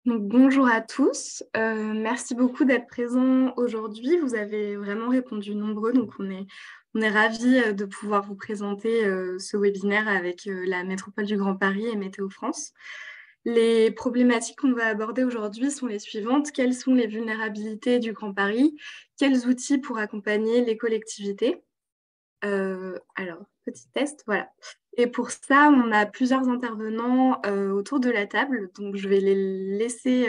Donc, bonjour à tous. Merci beaucoup d'être présents aujourd'hui. Vous avez vraiment répondu nombreux, donc on est ravis de pouvoir vous présenter ce webinaire avec la Métropole du Grand Paris et Météo France. Les problématiques qu'on va aborder aujourd'hui sont les suivantes. Quelles sont les vulnérabilités du Grand Paris? Quels outils pour accompagner les collectivités? Alors, petit test, voilà. Et pour ça, on a plusieurs intervenants autour de la table, donc je vais les laisser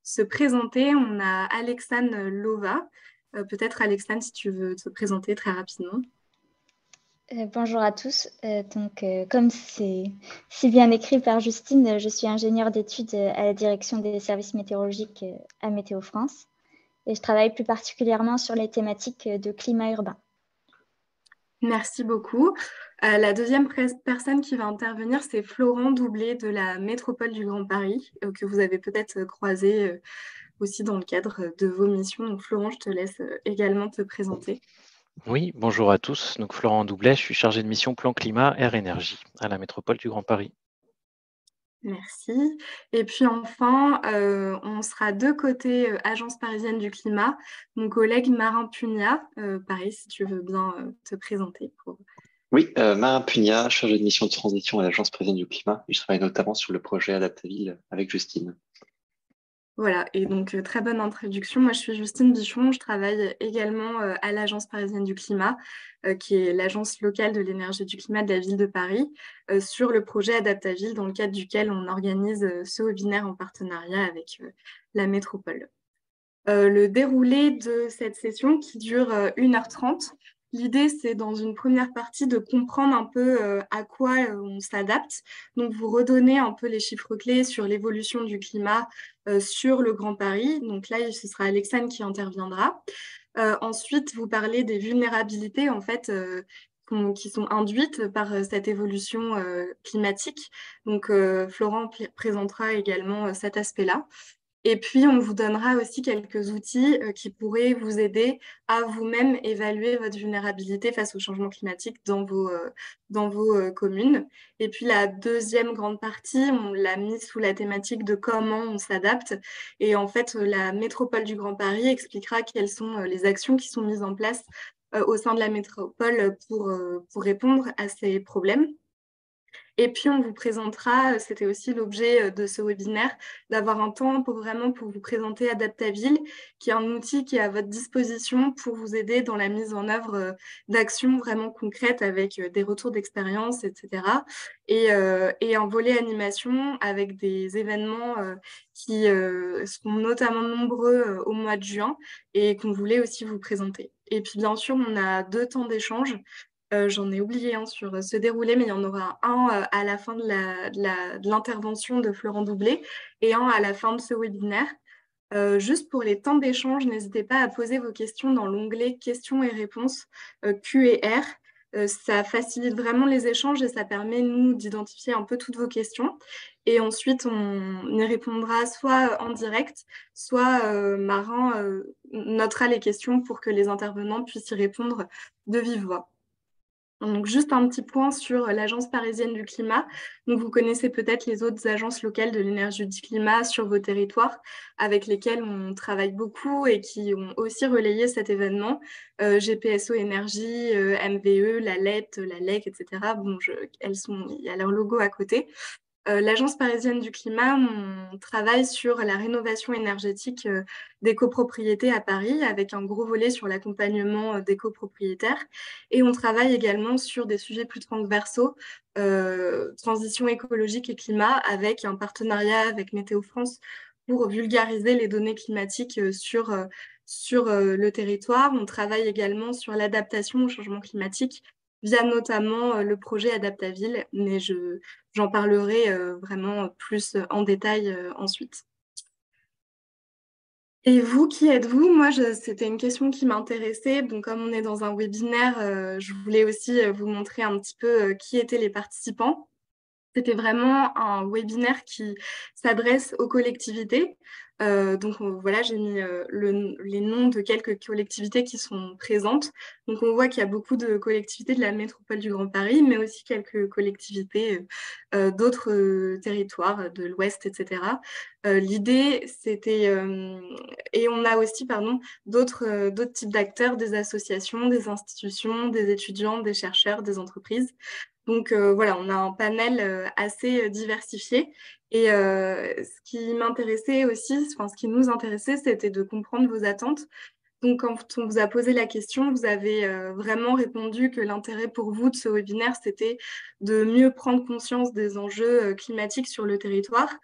se présenter. On a Alexane Lova. Peut-être Alexane, si tu veux te présenter très rapidement. Bonjour à tous. Comme c'est si bien écrit par Justine, je suis ingénieure d'études à la direction des services météorologiques à Météo France et je travaille plus particulièrement sur les thématiques de climat urbain. Merci beaucoup. La deuxième personne qui va intervenir, c'est Florent Doublet de la Métropole du Grand Paris, que vous avez peut-être croisé aussi dans le cadre de vos missions. Donc Florent, je te laisse également te présenter. Oui, bonjour à tous. Donc Florent Doublet, je suis chargé de mission plan climat air énergie à la métropole du Grand Paris. Merci. Et puis enfin, on sera de côté Agence parisienne du climat. Mon collègue Marin Pugnat, pareil, si tu veux bien te présenter. Oui, Marin Pugnat, chargé de mission de transition à l'Agence parisienne du climat. Je travaille notamment sur le projet Adaptaville avec Justine. Voilà, et donc très bonne introduction. Moi, je suis Justine Bichon, je travaille également à l'Agence parisienne du climat, qui est l'agence locale de l'énergie et du climat de la ville de Paris, sur le projet Adaptaville, dans le cadre duquel on organise ce webinaire en partenariat avec la métropole. Le déroulé de cette session qui dure 1h30. L'idée, c'est dans une première partie de comprendre un peu à quoi on s'adapte. Donc, vous redonnez un peu les chiffres clés sur l'évolution du climat sur le Grand Paris. Donc là, ce sera Alexane qui interviendra. Ensuite, vous parlez des vulnérabilités, en fait, qui sont induites par cette évolution climatique. Donc, Florent présentera également cet aspect-là. Et puis, on vous donnera aussi quelques outils qui pourraient vous aider à vous-même évaluer votre vulnérabilité face au changement climatique dans vos communes. Et puis, la deuxième grande partie, on l'a mis sous la thématique de comment on s'adapte. Et en fait, la métropole du Grand Paris expliquera quelles sont les actions qui sont mises en place au sein de la métropole pour répondre à ces problèmes. Et puis, on vous présentera, c'était aussi l'objet de ce webinaire, d'avoir un temps pour vous présenter Adaptaville, qui est un outil qui est à votre disposition pour vous aider dans la mise en œuvre d'actions vraiment concrètes avec des retours d'expérience, etc. Et un volet animation avec des événements qui seront notamment nombreux au mois de juin et qu'on voulait aussi vous présenter. Et puis, bien sûr, on a 2 temps d'échange. J'en ai oublié un sur ce déroulé, mais il y en aura un à la fin de l'intervention de Florent Doublet et un à la fin de ce webinaire. Juste pour les temps d'échange, n'hésitez pas à poser vos questions dans l'onglet questions et réponses Q&R. Ça facilite vraiment les échanges et ça permet, nous, d'identifier un peu toutes vos questions. Et ensuite, on y répondra soit en direct, soit Marin notera les questions pour que les intervenants puissent y répondre de vive voix. Donc, juste un petit point sur l'Agence parisienne du climat. Donc, vous connaissez peut-être les autres agences locales de l'énergie et du climat sur vos territoires avec lesquelles on travaille beaucoup et qui ont aussi relayé cet événement. GPSO Énergie, MVE, la LET, la LEC, etc. Bon, il y a leur logo à côté. L'Agence parisienne du climat, on travaille sur la rénovation énergétique des copropriétés à Paris avec un gros volet sur l'accompagnement des copropriétaires. Et on travaille également sur des sujets plus transversaux, transition écologique et climat, avec un partenariat avec Météo France pour vulgariser les données climatiques sur le territoire. On travaille également sur l'adaptation au changement climatique via notamment le projet Adaptaville, mais j'en parlerai vraiment plus en détail ensuite. Et vous, qui êtes-vous? Moi, c'était une question qui m'intéressait. Donc, comme on est dans un webinaire, je voulais aussi vous montrer un petit peu qui étaient les participants. C'était vraiment un webinaire qui s'adresse aux collectivités. Donc voilà, j'ai mis les noms de quelques collectivités qui sont présentes. Donc on voit qu'il y a beaucoup de collectivités de la métropole du Grand Paris, mais aussi quelques collectivités d'autres territoires de l'Ouest, etc. L'idée, c'était... et on a aussi, pardon, d'autres types d'acteurs, des associations, des institutions, des étudiants, des chercheurs, des entreprises. Donc voilà, on a un panel assez diversifié. Et ce qui m'intéressait aussi, enfin ce qui nous intéressait, c'était de comprendre vos attentes. Donc quand on vous a posé la question, vous avez vraiment répondu que l'intérêt pour vous de ce webinaire, c'était de mieux prendre conscience des enjeux climatiques sur le territoire.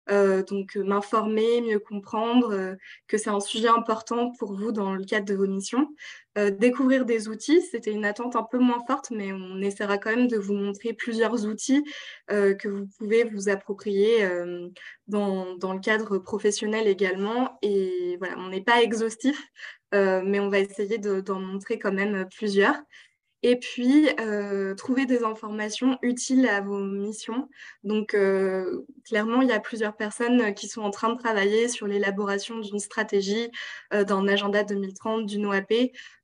Donc m'informer, mieux comprendre, que c'est un sujet important pour vous dans le cadre de vos missions. Découvrir des outils, c'était une attente un peu moins forte, mais on essaiera quand même de vous montrer plusieurs outils que vous pouvez vous approprier dans le cadre professionnel également. Et voilà, on n'est pas exhaustif, mais on va essayer d'en montrer quand même plusieurs. Et puis, trouver des informations utiles à vos missions. Donc, clairement, il y a plusieurs personnes qui sont en train de travailler sur l'élaboration d'une stratégie, d'un agenda 2030, d'une OAP.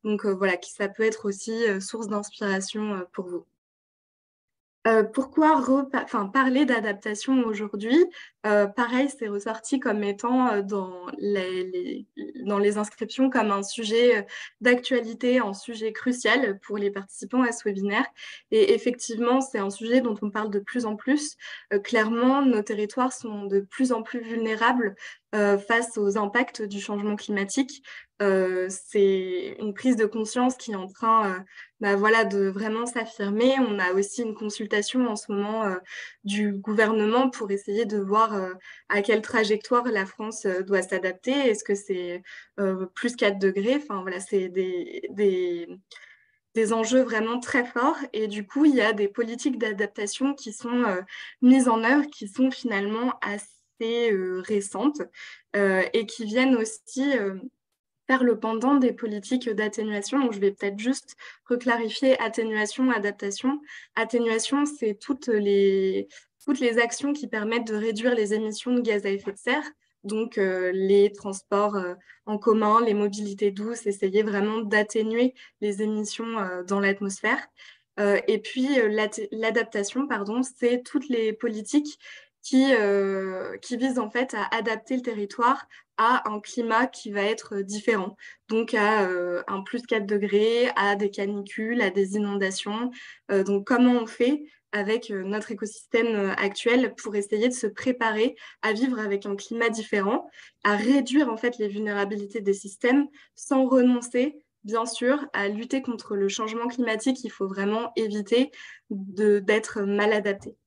Donc, voilà, ça peut être aussi source d'inspiration pour vous. Pourquoi parler d'adaptation aujourd'hui? Pareil, c'est ressorti comme étant dans les inscriptions comme un sujet d'actualité, un sujet crucial pour les participants à ce webinaire. Et effectivement, c'est un sujet dont on parle de plus en plus. Clairement, nos territoires sont de plus en plus vulnérables face aux impacts du changement climatique. C'est une prise de conscience qui est en train voilà, de vraiment s'affirmer. On a aussi une consultation en ce moment du gouvernement pour essayer de voir à quelle trajectoire la France doit s'adapter. Est-ce que c'est plus 4 degrés? Enfin, voilà, c'est des enjeux vraiment très forts. Et du coup, il y a des politiques d'adaptation qui sont mises en œuvre, qui sont finalement assez récentes et qui viennent aussi faire le pendant des politiques d'atténuation. Donc, je vais peut-être juste reclarifier atténuation, adaptation. Atténuation, c'est toutes les actions qui permettent de réduire les émissions de gaz à effet de serre. Donc, les transports en commun, les mobilités douces, essayer vraiment d'atténuer les émissions dans l'atmosphère. Et puis, l'adaptation, pardon, c'est toutes les politiques qui visent en fait à adapter le territoire à un climat qui va être différent. Donc à un plus 4 degrés, à des canicules, à des inondations. Donc comment on fait avec notre écosystème actuel pour essayer de se préparer à vivre avec un climat différent, à réduire en fait les vulnérabilités des systèmes sans renoncer, bien sûr, à lutter contre le changement climatique. Il faut vraiment éviter d'être mal adapté.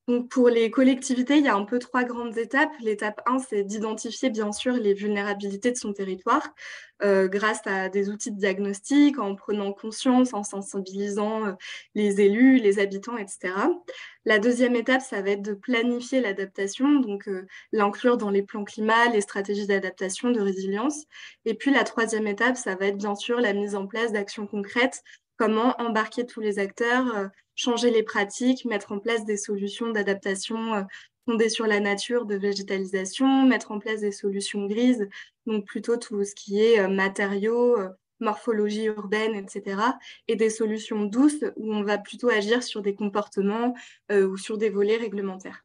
Donc pour les collectivités, il y a un peu 3 grandes étapes. L'étape 1, c'est d'identifier bien sûr les vulnérabilités de son territoire grâce à des outils de diagnostic, en prenant conscience, en sensibilisant les élus, les habitants, etc. La deuxième étape, ça va être de planifier l'adaptation, donc l'inclure dans les plans climat, les stratégies d'adaptation, de résilience. Et puis la troisième étape, ça va être bien sûr la mise en place d'actions concrètes, comment embarquer tous les acteurs, changer les pratiques, mettre en place des solutions d'adaptation fondées sur la nature, de végétalisation, mettre en place des solutions grises, donc plutôt tout ce qui est matériaux, morphologie urbaine, etc. Et des solutions douces où on va plutôt agir sur des comportements ou sur des volets réglementaires.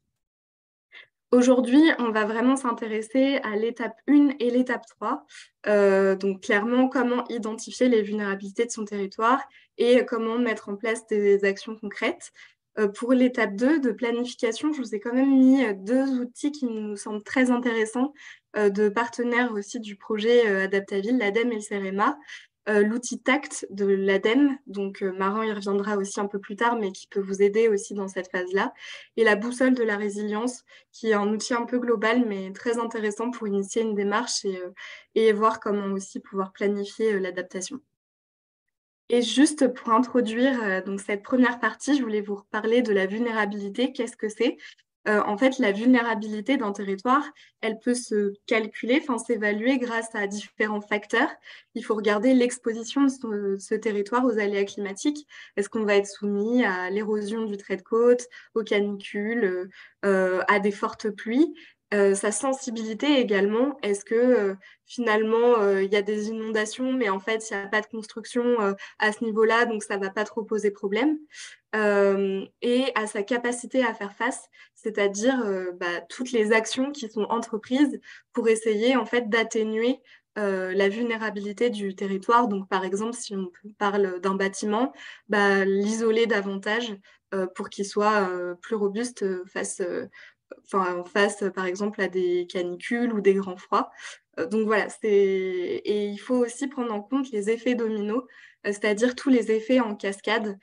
Aujourd'hui, on va vraiment s'intéresser à l'étape 1 et l'étape 3. Donc clairement, comment identifier les vulnérabilités de son territoire et comment mettre en place des actions concrètes. Pour l'étape 2 de planification, je vous ai quand même mis 2 outils qui nous semblent très intéressants de partenaires aussi du projet Adaptaville, l'ADEME et le CEREMA. L'outil TACT de l'ADEME, donc Maran y reviendra aussi un peu plus tard, mais qui peut vous aider aussi dans cette phase-là, et la boussole de la résilience, qui est un outil un peu global, mais très intéressant pour initier une démarche et voir comment aussi pouvoir planifier l'adaptation. Et juste pour introduire donc cette première partie, je voulais vous reparler de la vulnérabilité. Qu'est-ce que c'est? En fait, la vulnérabilité d'un territoire, elle peut se calculer, enfin s'évaluer grâce à différents facteurs. Il faut regarder l'exposition de ce territoire aux aléas climatiques. Est-ce qu'on va être soumis à l'érosion du trait de côte, aux canicules, à des fortes pluies? Sa sensibilité également, est-ce que finalement il y a des inondations, mais en fait il n'y a pas de construction à ce niveau-là, donc ça ne va pas trop poser problème. Et à sa capacité à faire face, c'est-à-dire toutes les actions qui sont entreprises pour essayer en fait d'atténuer la vulnérabilité du territoire. Donc par exemple, si on parle d'un bâtiment, l'isoler davantage pour qu'il soit plus robuste face par exemple à des canicules ou des grands froids. Donc voilà, et il faut aussi prendre en compte les effets dominos, c'est-à-dire tous les effets en cascade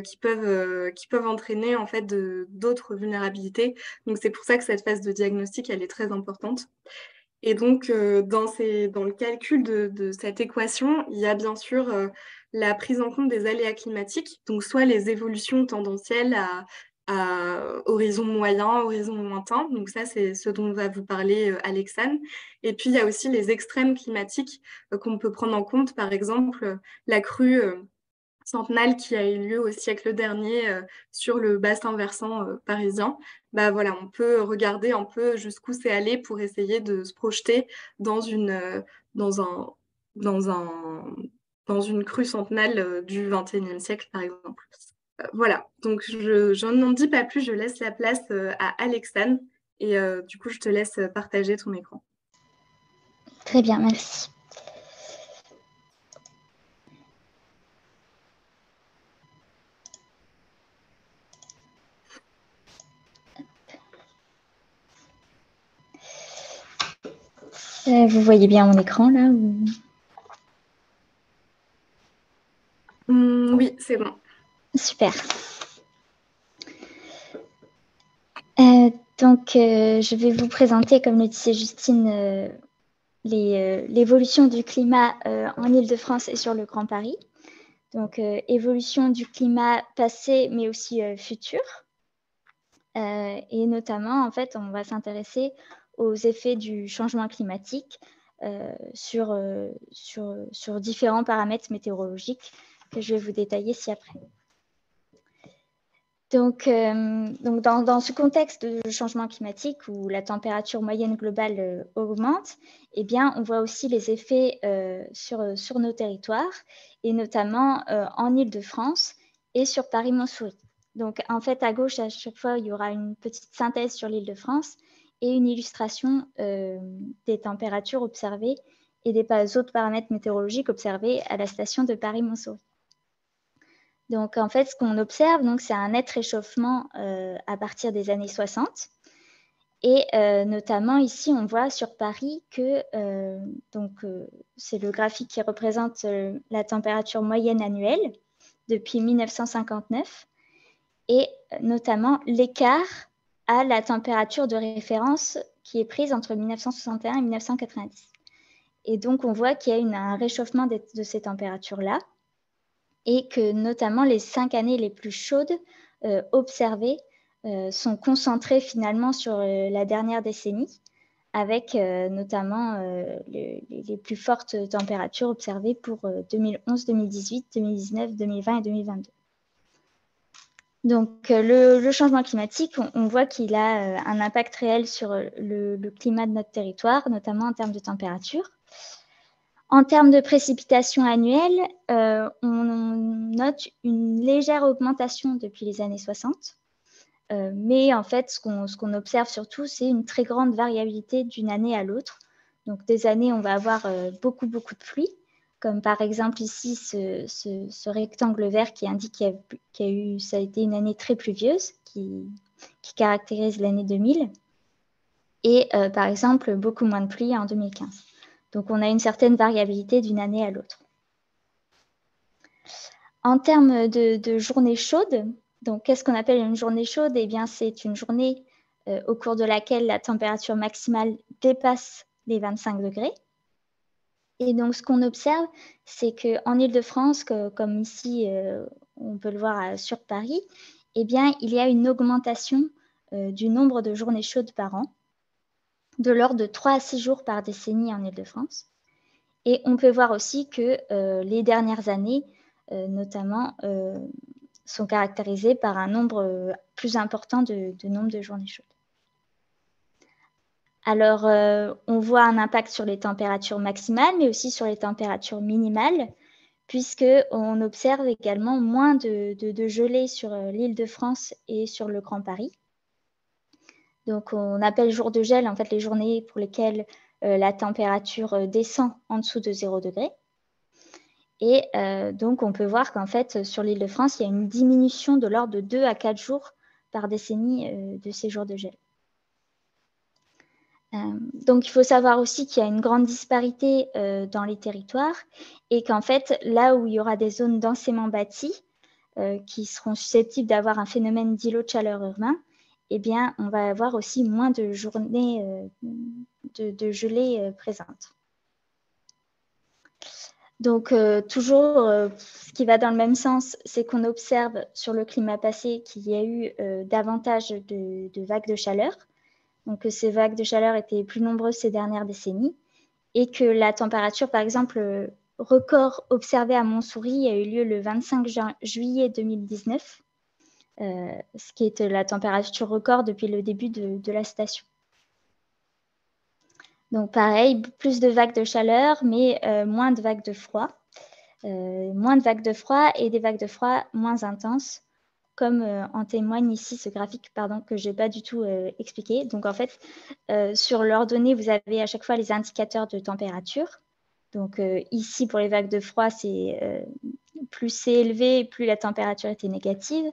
qui peuvent entraîner en fait d'autres vulnérabilités. Donc c'est pour ça que cette phase de diagnostic, elle est très importante. Et donc dans le calcul de cette équation, il y a bien sûr la prise en compte des aléas climatiques, donc soit les évolutions tendancielles à horizon moyen, horizon lointain. Donc ça, c'est ce dont va vous parler Alexane. Et puis, il y a aussi les extrêmes climatiques qu'on peut prendre en compte. Par exemple, la crue centenale qui a eu lieu au siècle dernier sur le bassin versant parisien. Voilà, on peut regarder un peu jusqu'où c'est allé pour essayer de se projeter dans dans un, dans un, dans une crue centenale du XXIe siècle, par exemple. Voilà, donc je n'en dis pas plus, je laisse la place à Alexane et du coup, je te laisse partager ton écran. Très bien, merci. Vous voyez bien mon écran là ou... Oui, c'est bon. Super. Donc, je vais vous présenter, comme le disait Justine, l'évolution du climat en Île-de-France et sur le Grand Paris. Donc, évolution du climat passé, mais aussi futur. Et notamment, en fait, on va s'intéresser aux effets du changement climatique sur différents paramètres météorologiques que je vais vous détailler ci-après. Donc dans ce contexte de changement climatique où la température moyenne globale augmente, eh bien, on voit aussi les effets sur nos territoires, et notamment en Île-de-France et sur Paris-Montsouris. Donc, en fait, à gauche, à chaque fois, il y aura une petite synthèse sur l'Île-de-France et une illustration des températures observées et des autres paramètres météorologiques observés à la station de Paris-Montsouris. Donc, en fait, ce qu'on observe, c'est un net réchauffement à partir des années 60. Et notamment, ici, on voit sur Paris que c'est le graphique qui représente la température moyenne annuelle depuis 1959 et notamment l'écart à la température de référence qui est prise entre 1961 et 1990. Et donc, on voit qu'il y a un réchauffement de ces températures-là, et que notamment les 5 années les plus chaudes observées sont concentrées finalement sur la dernière décennie, avec notamment les plus fortes températures observées pour 2011, 2018, 2019, 2020 et 2022. Donc le changement climatique, on voit qu'il a un impact réel sur le climat de notre territoire, notamment en termes de température. En termes de précipitations annuelles, on note une légère augmentation depuis les années 60. Mais en fait, ce qu'on observe surtout, c'est une très grande variabilité d'une année à l'autre. Donc, des années, on va avoir beaucoup de pluie, comme par exemple ici ce rectangle vert qui indique ça a été une année très pluvieuse, qui caractérise l'année 2000. Et par exemple, beaucoup moins de pluie en 2015. Donc, on a une certaine variabilité d'une année à l'autre. En termes de journées chaudes, donc qu'est-ce qu'on appelle une journée chaude? Eh bien, c'est une journée au cours de laquelle la température maximale dépasse les 25 degrés. Et donc, ce qu'on observe, c'est qu'en Île-de-France, comme ici, on peut le voir sur Paris, eh bien, il y a une augmentation du nombre de journées chaudes par an, de l'ordre de 3 à 6 jours par décennie en Île-de-France. Et on peut voir aussi que les dernières années, notamment, sont caractérisées par un nombre plus important de nombre de journées chaudes. Alors, on voit un impact sur les températures maximales, mais aussi sur les températures minimales, puisqu'on observe également moins de gelée sur l'Île-de-France et sur le Grand Paris. Donc, on appelle jour de gel, en fait, les journées pour lesquelles la température descend en dessous de 0 degré. Et donc, on peut voir qu'en fait, sur l'Île-de-France, il y a une diminution de l'ordre de 2 à 4 jours par décennie de ces jours de gel. Donc, il faut savoir aussi qu'il y a une grande disparité dans les territoires et qu'en fait, là où il y aura des zones densément bâties qui seront susceptibles d'avoir un phénomène d'îlot de chaleur urbain, eh bien, on va avoir aussi moins de journées de gelée présentes. Donc, toujours, ce qui va dans le même sens, c'est qu'on observe sur le climat passé qu'il y a eu davantage de vagues de chaleur. Donc, que ces vagues de chaleur étaient plus nombreuses ces dernières décennies et que la température, par exemple, record observé à Montsouris a eu lieu le 25 juillet 2019, ce qui est la température record depuis le début de la station. Donc, pareil, plus de vagues de chaleur, mais moins de vagues de froid. Moins de vagues de froid et des vagues de froid moins intenses, comme en témoigne ici ce graphique que je n'ai pas du tout expliqué. Donc, en fait, sur leurs données, vous avez à chaque fois les indicateurs de température. Donc, ici, pour les vagues de froid, c'est plus c'est élevé, plus la température était négative.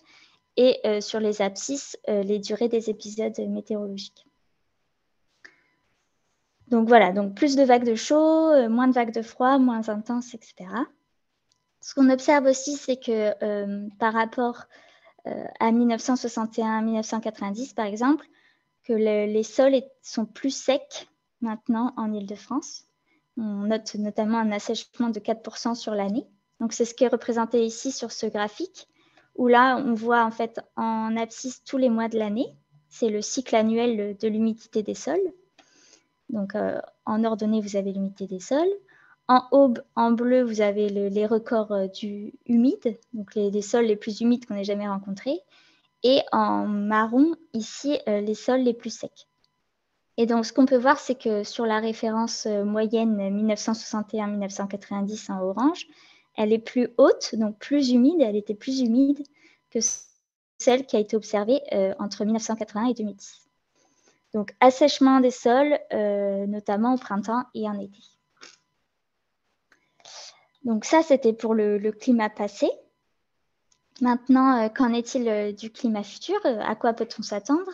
Et sur les abscisses, les durées des épisodes météorologiques. Donc voilà, donc plus de vagues de chaud, moins de vagues de froid, moins intenses, etc. Ce qu'on observe aussi, c'est que par rapport à 1961-1990, par exemple, que les sols sont plus secs maintenant en Île-de-France. On note notamment un assèchement de 4% sur l'année. Donc c'est ce qui est représenté ici sur ce graphique, où là, on voit en fait en abscisse tous les mois de l'année. C'est le cycle annuel de l'humidité des sols. Donc, en ordonnée, vous avez l'humidité des sols. En aube, en bleu, vous avez les records humides, donc les sols les plus humides qu'on ait jamais rencontrés. Et en marron, ici, les sols les plus secs. Et donc, ce qu'on peut voir, c'est que sur la référence moyenne 1961-1990 en orange, elle est plus haute, donc plus humide. Elle était plus humide que celle qui a été observée entre 1980 et 2010. Donc, assèchement des sols, notamment au printemps et en été. Donc, ça, c'était pour le climat passé. Maintenant, qu'en est-il du climat futur? À quoi peut-on s'attendre?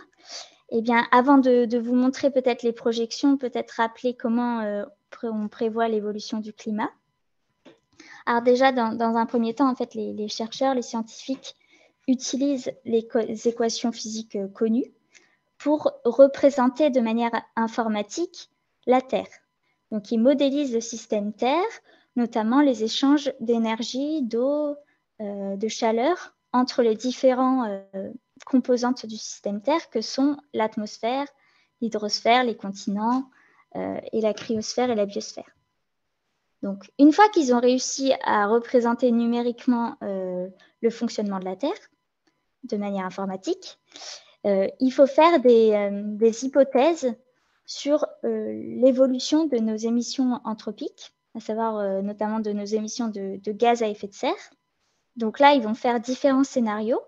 Eh bien, avant de vous montrer peut-être les projections, peut-être rappeler comment on prévoit l'évolution du climat. Alors déjà, dans un premier temps, en fait, les chercheurs, les scientifiques utilisent les équations physiques connues pour représenter de manière informatique la Terre. Donc, ils modélisent le système Terre, notamment les échanges d'énergie, d'eau, de chaleur entre les différentes composantes du système Terre que sont l'atmosphère, l'hydrosphère, les continents et la cryosphère et la biosphère. Donc, une fois qu'ils ont réussi à représenter numériquement le fonctionnement de la Terre de manière informatique, il faut faire des hypothèses sur l'évolution de nos émissions anthropiques, à savoir notamment de nos émissions de gaz à effet de serre. Donc là, ils vont faire différents scénarios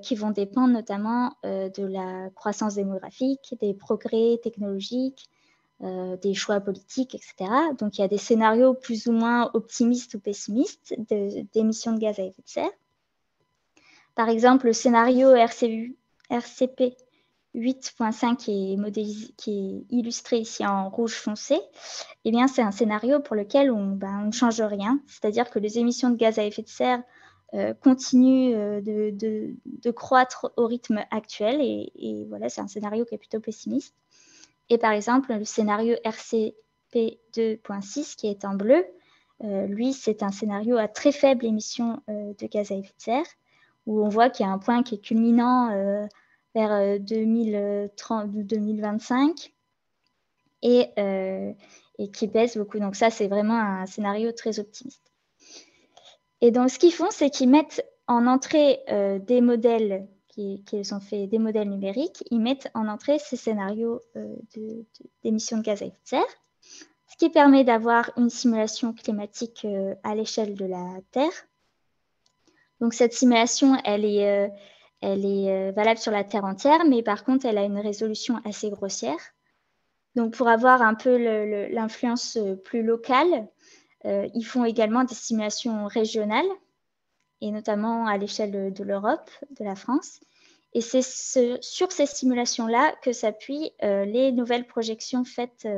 qui vont dépendre notamment de la croissance démographique, des progrès technologiques, des choix politiques, etc. Donc il y a des scénarios plus ou moins optimistes ou pessimistes d'émissions de gaz à effet de serre. Par exemple, le scénario RCP 8.5 qui est illustré ici en rouge foncé, eh bien, c'est un scénario pour lequel on ne change rien. C'est-à-dire que les émissions de gaz à effet de serre continuent de croître au rythme actuel. Et voilà, c'est un scénario qui est plutôt pessimiste. Et par exemple, le scénario RCP 2.6 qui est en bleu, lui, c'est un scénario à très faible émission de gaz à effet de serre, où on voit qu'il y a un point qui est culminant vers 2030-2025 et qui baisse beaucoup. Donc ça, c'est vraiment un scénario très optimiste. Et donc, ce qu'ils font, c'est qu'ils mettent en entrée des modèles qu'ils ont fait, des modèles numériques, ils mettent en entrée ces scénarios d'émissions de gaz à effet de serre, ce qui permet d'avoir une simulation climatique à l'échelle de la Terre. Donc, cette simulation, elle est valable sur la Terre entière, mais par contre, elle a une résolution assez grossière. Donc, pour avoir un peu l'influence plus locale, ils font également des simulations régionales, et notamment à l'échelle de l'Europe, de la France. Et c'est sur ces simulations-là que s'appuient les nouvelles projections faites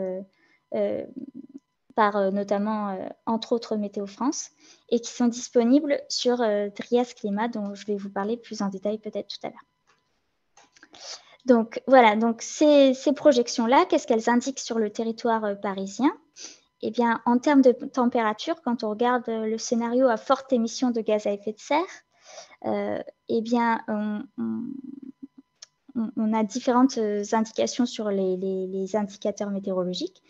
par notamment, entre autres, Météo France, et qui sont disponibles sur Drias Climat, dont je vais vous parler plus en détail peut-être tout à l'heure. Donc voilà, donc ces projections-là, qu'est-ce qu'elles indiquent sur le territoire parisien? Eh bien, en termes de température, quand on regarde le scénario à forte émission de gaz à effet de serre, eh bien, on a différentes indications sur les indicateurs météorologiques.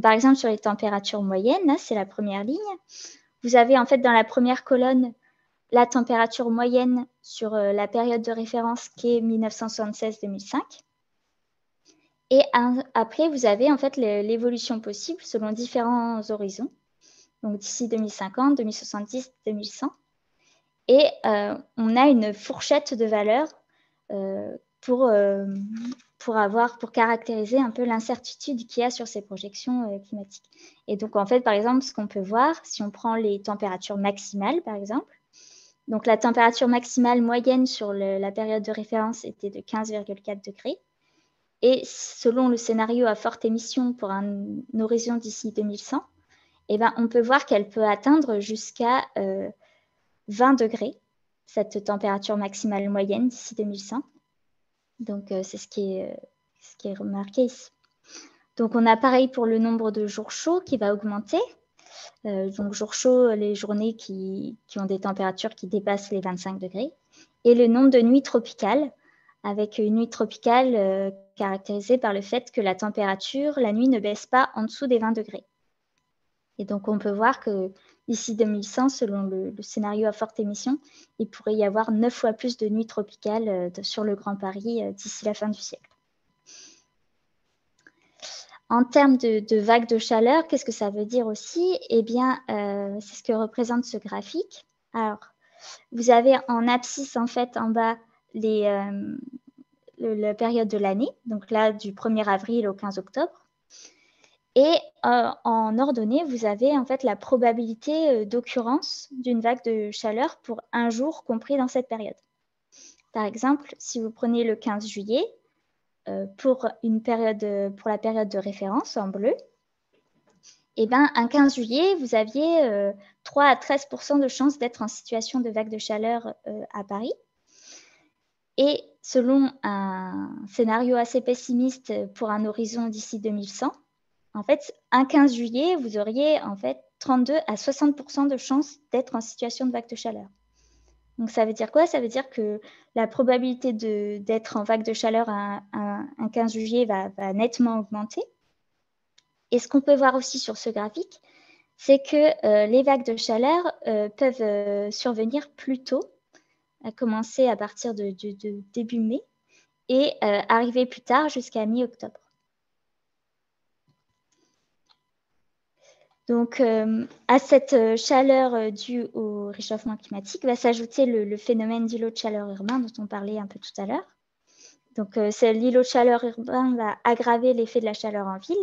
Par exemple, sur les températures moyennes, c'est la première ligne. Vous avez en fait dans la première colonne la température moyenne sur la période de référence qui est 1976-2005. Et après, vous avez en fait l'évolution possible selon différents horizons. Donc d'ici 2050, 2070, 2100. Et on a une fourchette de valeurs pour caractériser un peu l'incertitude qu'il y a sur ces projections climatiques. Et donc, en fait, par exemple, ce qu'on peut voir, si on prend les températures maximales, par exemple, donc la température maximale moyenne sur la période de référence était de 15,4 degrés. Et selon le scénario à forte émission pour un horizon d'ici 2100, eh ben, on peut voir qu'elle peut atteindre jusqu'à 20 degrés, cette température maximale moyenne d'ici 2100. Donc, c'est ce qui est remarqué ici. Donc, on a pareil pour le nombre de jours chauds qui va augmenter. Donc, jours chauds, les journées qui ont des températures qui dépassent les 25 degrés. Et le nombre de nuits tropicales, avec une nuit tropicale caractérisée par le fait que la température, la nuit ne baisse pas en dessous des 20 degrés. Et donc, on peut voir que d'ici 2100, selon le scénario à forte émission, il pourrait y avoir 9 fois plus de nuits tropicales sur le Grand Paris d'ici la fin du siècle. En termes de vagues de chaleur, qu'est-ce que ça veut dire aussi? Eh bien, c'est ce que représente ce graphique. Alors, vous avez en abscisse, en fait, en bas, la période de l'année, donc là, du 1er avril au 15 octobre. Et en ordonnée, vous avez en fait la probabilité d'occurrence d'une vague de chaleur pour un jour compris dans cette période. Par exemple, si vous prenez le 15 juillet, pour la période de référence en bleu, eh ben, un 15 juillet, vous aviez 3 à 13% de chances d'être en situation de vague de chaleur à Paris. Et selon un scénario assez pessimiste pour un horizon d'ici 2100, en fait, un 15 juillet, vous auriez en fait 32 à 60% de chances d'être en situation de vague de chaleur. Donc, ça veut dire quoi? Ça veut dire que la probabilité d'être en vague de chaleur un 15 juillet va nettement augmenter. Et ce qu'on peut voir aussi sur ce graphique, c'est que les vagues de chaleur peuvent survenir plus tôt, à commencer à partir de début mai, et arriver plus tard jusqu'à mi-octobre. Donc, à cette chaleur due au réchauffement climatique va s'ajouter le phénomène d'îlot de chaleur urbain dont on parlait un peu tout à l'heure. Donc, l'îlot de chaleur urbain va aggraver l'effet de la chaleur en ville.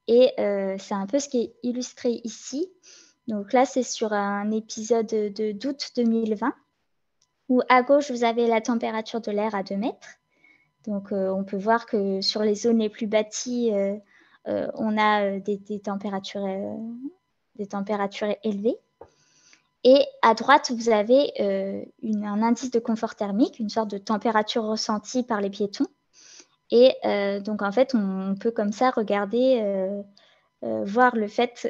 Et c'est un peu ce qui est illustré ici. Donc là, c'est sur un épisode d'août 2020, où à gauche, vous avez la température de l'air à 2 mètres. Donc, on peut voir que sur les zones les plus bâties, on a des températures élevées. Et à droite, vous avez un indice de confort thermique, une sorte de température ressentie par les piétons. Et donc, en fait, on peut comme ça regarder, voir le fait,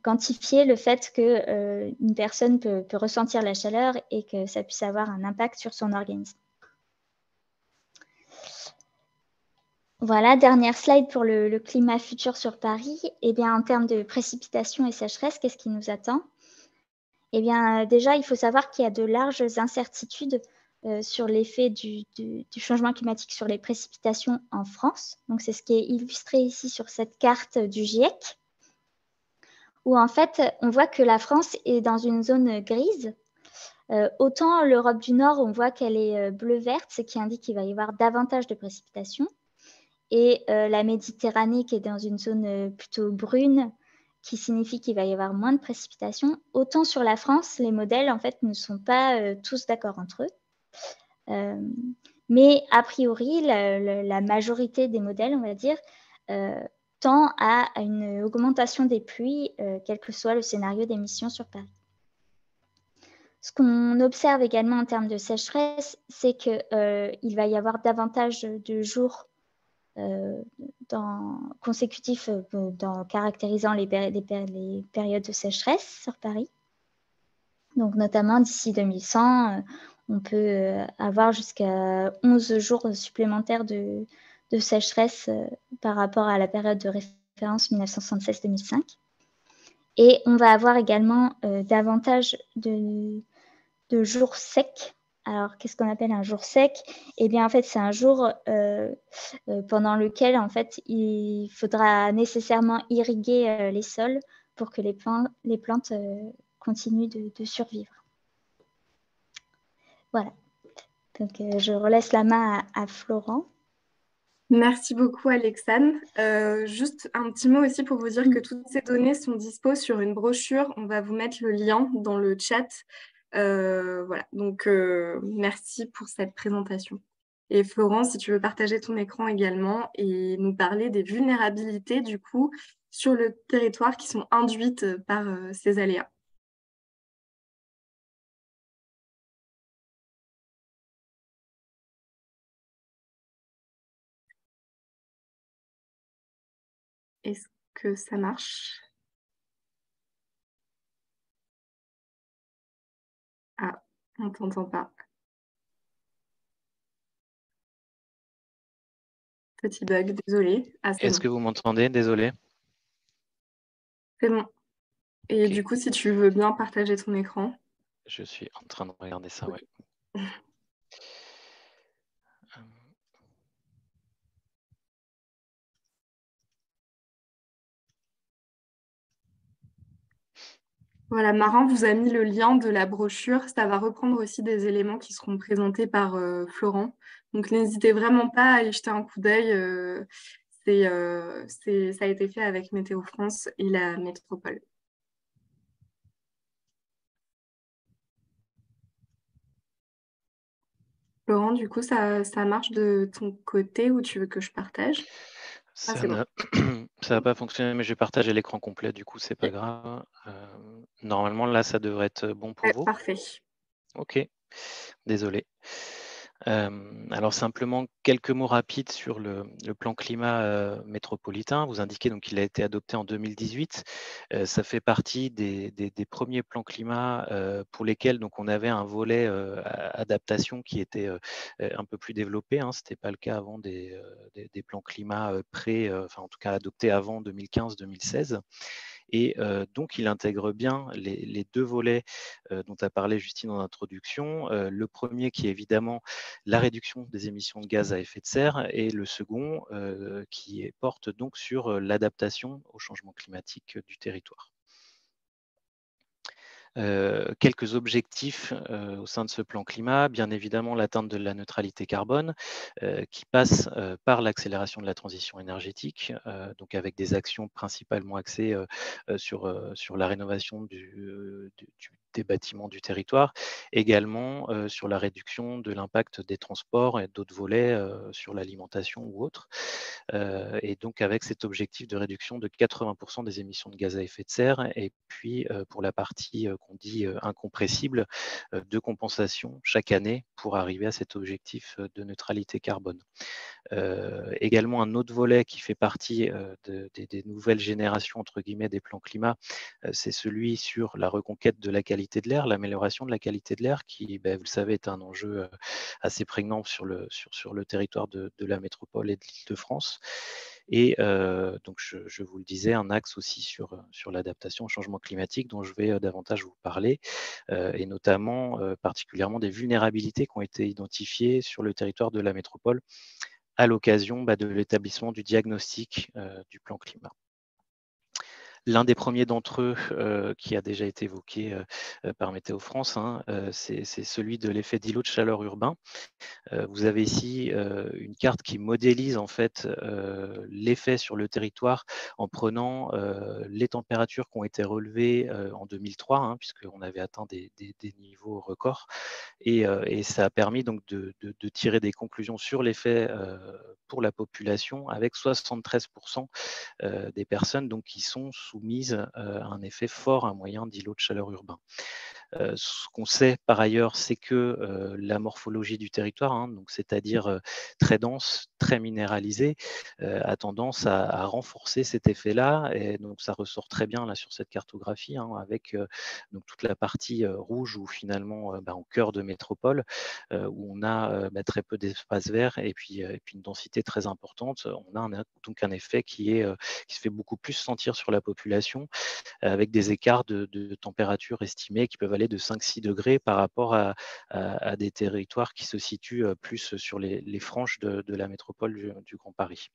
quantifier le fait qu'une personne peut ressentir la chaleur et que ça puisse avoir un impact sur son organisme. Voilà, dernière slide pour le climat futur sur Paris. Eh bien, en termes de précipitations et sécheresse, qu'est-ce qui nous attend? Eh bien, déjà, il faut savoir qu'il y a de larges incertitudes sur l'effet du changement climatique sur les précipitations en France. Donc, c'est ce qui est illustré ici sur cette carte du GIEC, où en fait, on voit que la France est dans une zone grise. Autant l'Europe du Nord, on voit qu'elle est bleu-verte, ce qui indique qu'il va y avoir davantage de précipitations. Et la Méditerranée, qui est dans une zone plutôt brune, qui signifie qu'il va y avoir moins de précipitations. Autant sur la France, les modèles, en fait, ne sont pas tous d'accord entre eux. Mais a priori, la majorité des modèles, on va dire, tend à une augmentation des pluies, quel que soit le scénario d'émissions sur Paris. Ce qu'on observe également en termes de sécheresse, c'est qu'il va y avoir davantage de jours consécutifs caractérisant les périodes de sécheresse sur Paris. Donc, notamment d'ici 2100, on peut avoir jusqu'à 11 jours supplémentaires de sécheresse par rapport à la période de référence 1976-2005. Et on va avoir également davantage de jours secs. Alors, qu'est-ce qu'on appelle un jour sec? Eh bien, en fait, c'est un jour pendant lequel, en fait, il faudra nécessairement irriguer les sols pour que les plantes continuent de survivre. Voilà. Donc, je relaisse la main à Florent. Merci beaucoup, Alexandre. Juste un petit mot aussi pour vous dire que toutes ces données sont dispo sur une brochure. On va vous mettre le lien dans le chat. Voilà, donc merci pour cette présentation. Et Florent, si tu veux partager ton écran également et nous parler des vulnérabilités, du coup, sur le territoire qui sont induites par ces aléas. Est-ce que ça marche? Ah, on ne t'entend pas. Petit bug, désolé. Ah, c'est Est-ce bon. que vous m'entendez? Désolé. C'est bon. Et Ok. du coup, si tu veux bien partager ton écran. Je suis en train de regarder ça, Ok. ouais. Voilà, Marin vous a mis le lien de la brochure. Ça va reprendre aussi des éléments qui seront présentés par Florent. Donc, n'hésitez vraiment pas à y jeter un coup d'œil. Ça a été fait avec Météo France et la métropole. Florent, du coup, ça marche de ton côté ou tu veux que je partage? Ah, Ça c'est bon. n'a ça n'a pas fonctionné, mais je vais partager l'écran complet, du coup, c'est pas Ok. grave. Normalement, là, ça devrait être bon pour Ouais, vous. parfait. Ok, désolé. Alors simplement quelques mots rapides sur le plan climat métropolitain. Vous indiquez donc qu'il a été adopté en 2018. Ça fait partie des premiers plans climat pour lesquels donc on avait un volet adaptation qui était un peu plus développé. Hein. Ce n'était pas le cas avant des plans climat enfin en tout cas adoptés avant 2015-2016. Et donc, il intègre bien les deux volets dont a parlé Justine en introduction. Le premier qui est évidemment la réduction des émissions de gaz à effet de serre et le second qui porte donc sur l'adaptation au changement climatique du territoire. Quelques objectifs au sein de ce plan climat, bien évidemment l'atteinte de la neutralité carbone qui passe par l'accélération de la transition énergétique, donc avec des actions principalement axées sur la rénovation des bâtiments du territoire, également sur la réduction de l'impact des transports et d'autres volets sur l'alimentation ou autres. Et donc avec cet objectif de réduction de 80% des émissions de gaz à effet de serre, et puis pour la partie qu'on dit incompressible, de compensation chaque année pour arriver à cet objectif de neutralité carbone. Également un autre volet qui fait partie des nouvelles générations entre guillemets des plans climat, c'est celui sur la reconquête de la qualité qualité de l'air, l'amélioration de la qualité de l'air qui, vous le savez, est un enjeu assez prégnant sur le territoire de la métropole et de l'Île-de-France. Et donc, je vous le disais, un axe aussi sur l'adaptation au changement climatique dont je vais davantage vous parler, et notamment particulièrement des vulnérabilités qui ont été identifiées sur le territoire de la métropole à l'occasion de l'établissement du diagnostic du plan climat. L'un des premiers d'entre eux qui a déjà été évoqué par Météo France, c'est celui de l'effet d'îlot de chaleur urbain. Vous avez ici une carte qui modélise en fait l'effet sur le territoire en prenant les températures qui ont été relevées en 2003, puisqu'on avait atteint des niveaux records. Et ça a permis donc de tirer des conclusions sur l'effet pour la population, avec 73% des personnes donc, qui sont soumises à un effet fort à moyen d'îlot de chaleur urbain. Ce qu'on sait par ailleurs, c'est que la morphologie du territoire, donc c'est-à-dire très dense, très minéralisé, a tendance à renforcer cet effet-là. Et donc ça ressort très bien là sur cette cartographie, avec donc toute la partie rouge où finalement, en cœur de métropole, où on a très peu d'espaces verts et puis une densité très importante. On a donc un effet qui se fait beaucoup plus sentir sur la population, avec des écarts de température estimés qui peuvent aller de 5-6 degrés par rapport à des territoires qui se situent plus sur les franges de la métropole du Grand Paris.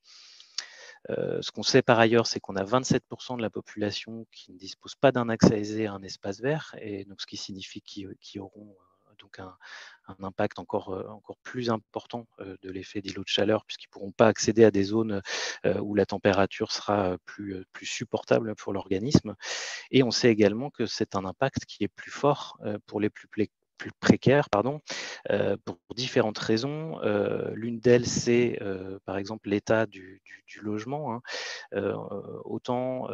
Ce qu'on sait par ailleurs, c'est qu'on a 27% de la population qui ne dispose pas d'un accès aisé à un espace vert, et donc ce qui signifie qu'ils auront donc un impact encore plus important de l'effet d'îlot de chaleur, puisqu'ils ne pourront pas accéder à des zones où la température sera plus supportable pour l'organisme. Et on sait également que c'est un impact qui est plus fort pour les plus précaires, pour différentes raisons. L'une d'elles, c'est par exemple l'état du logement. Autant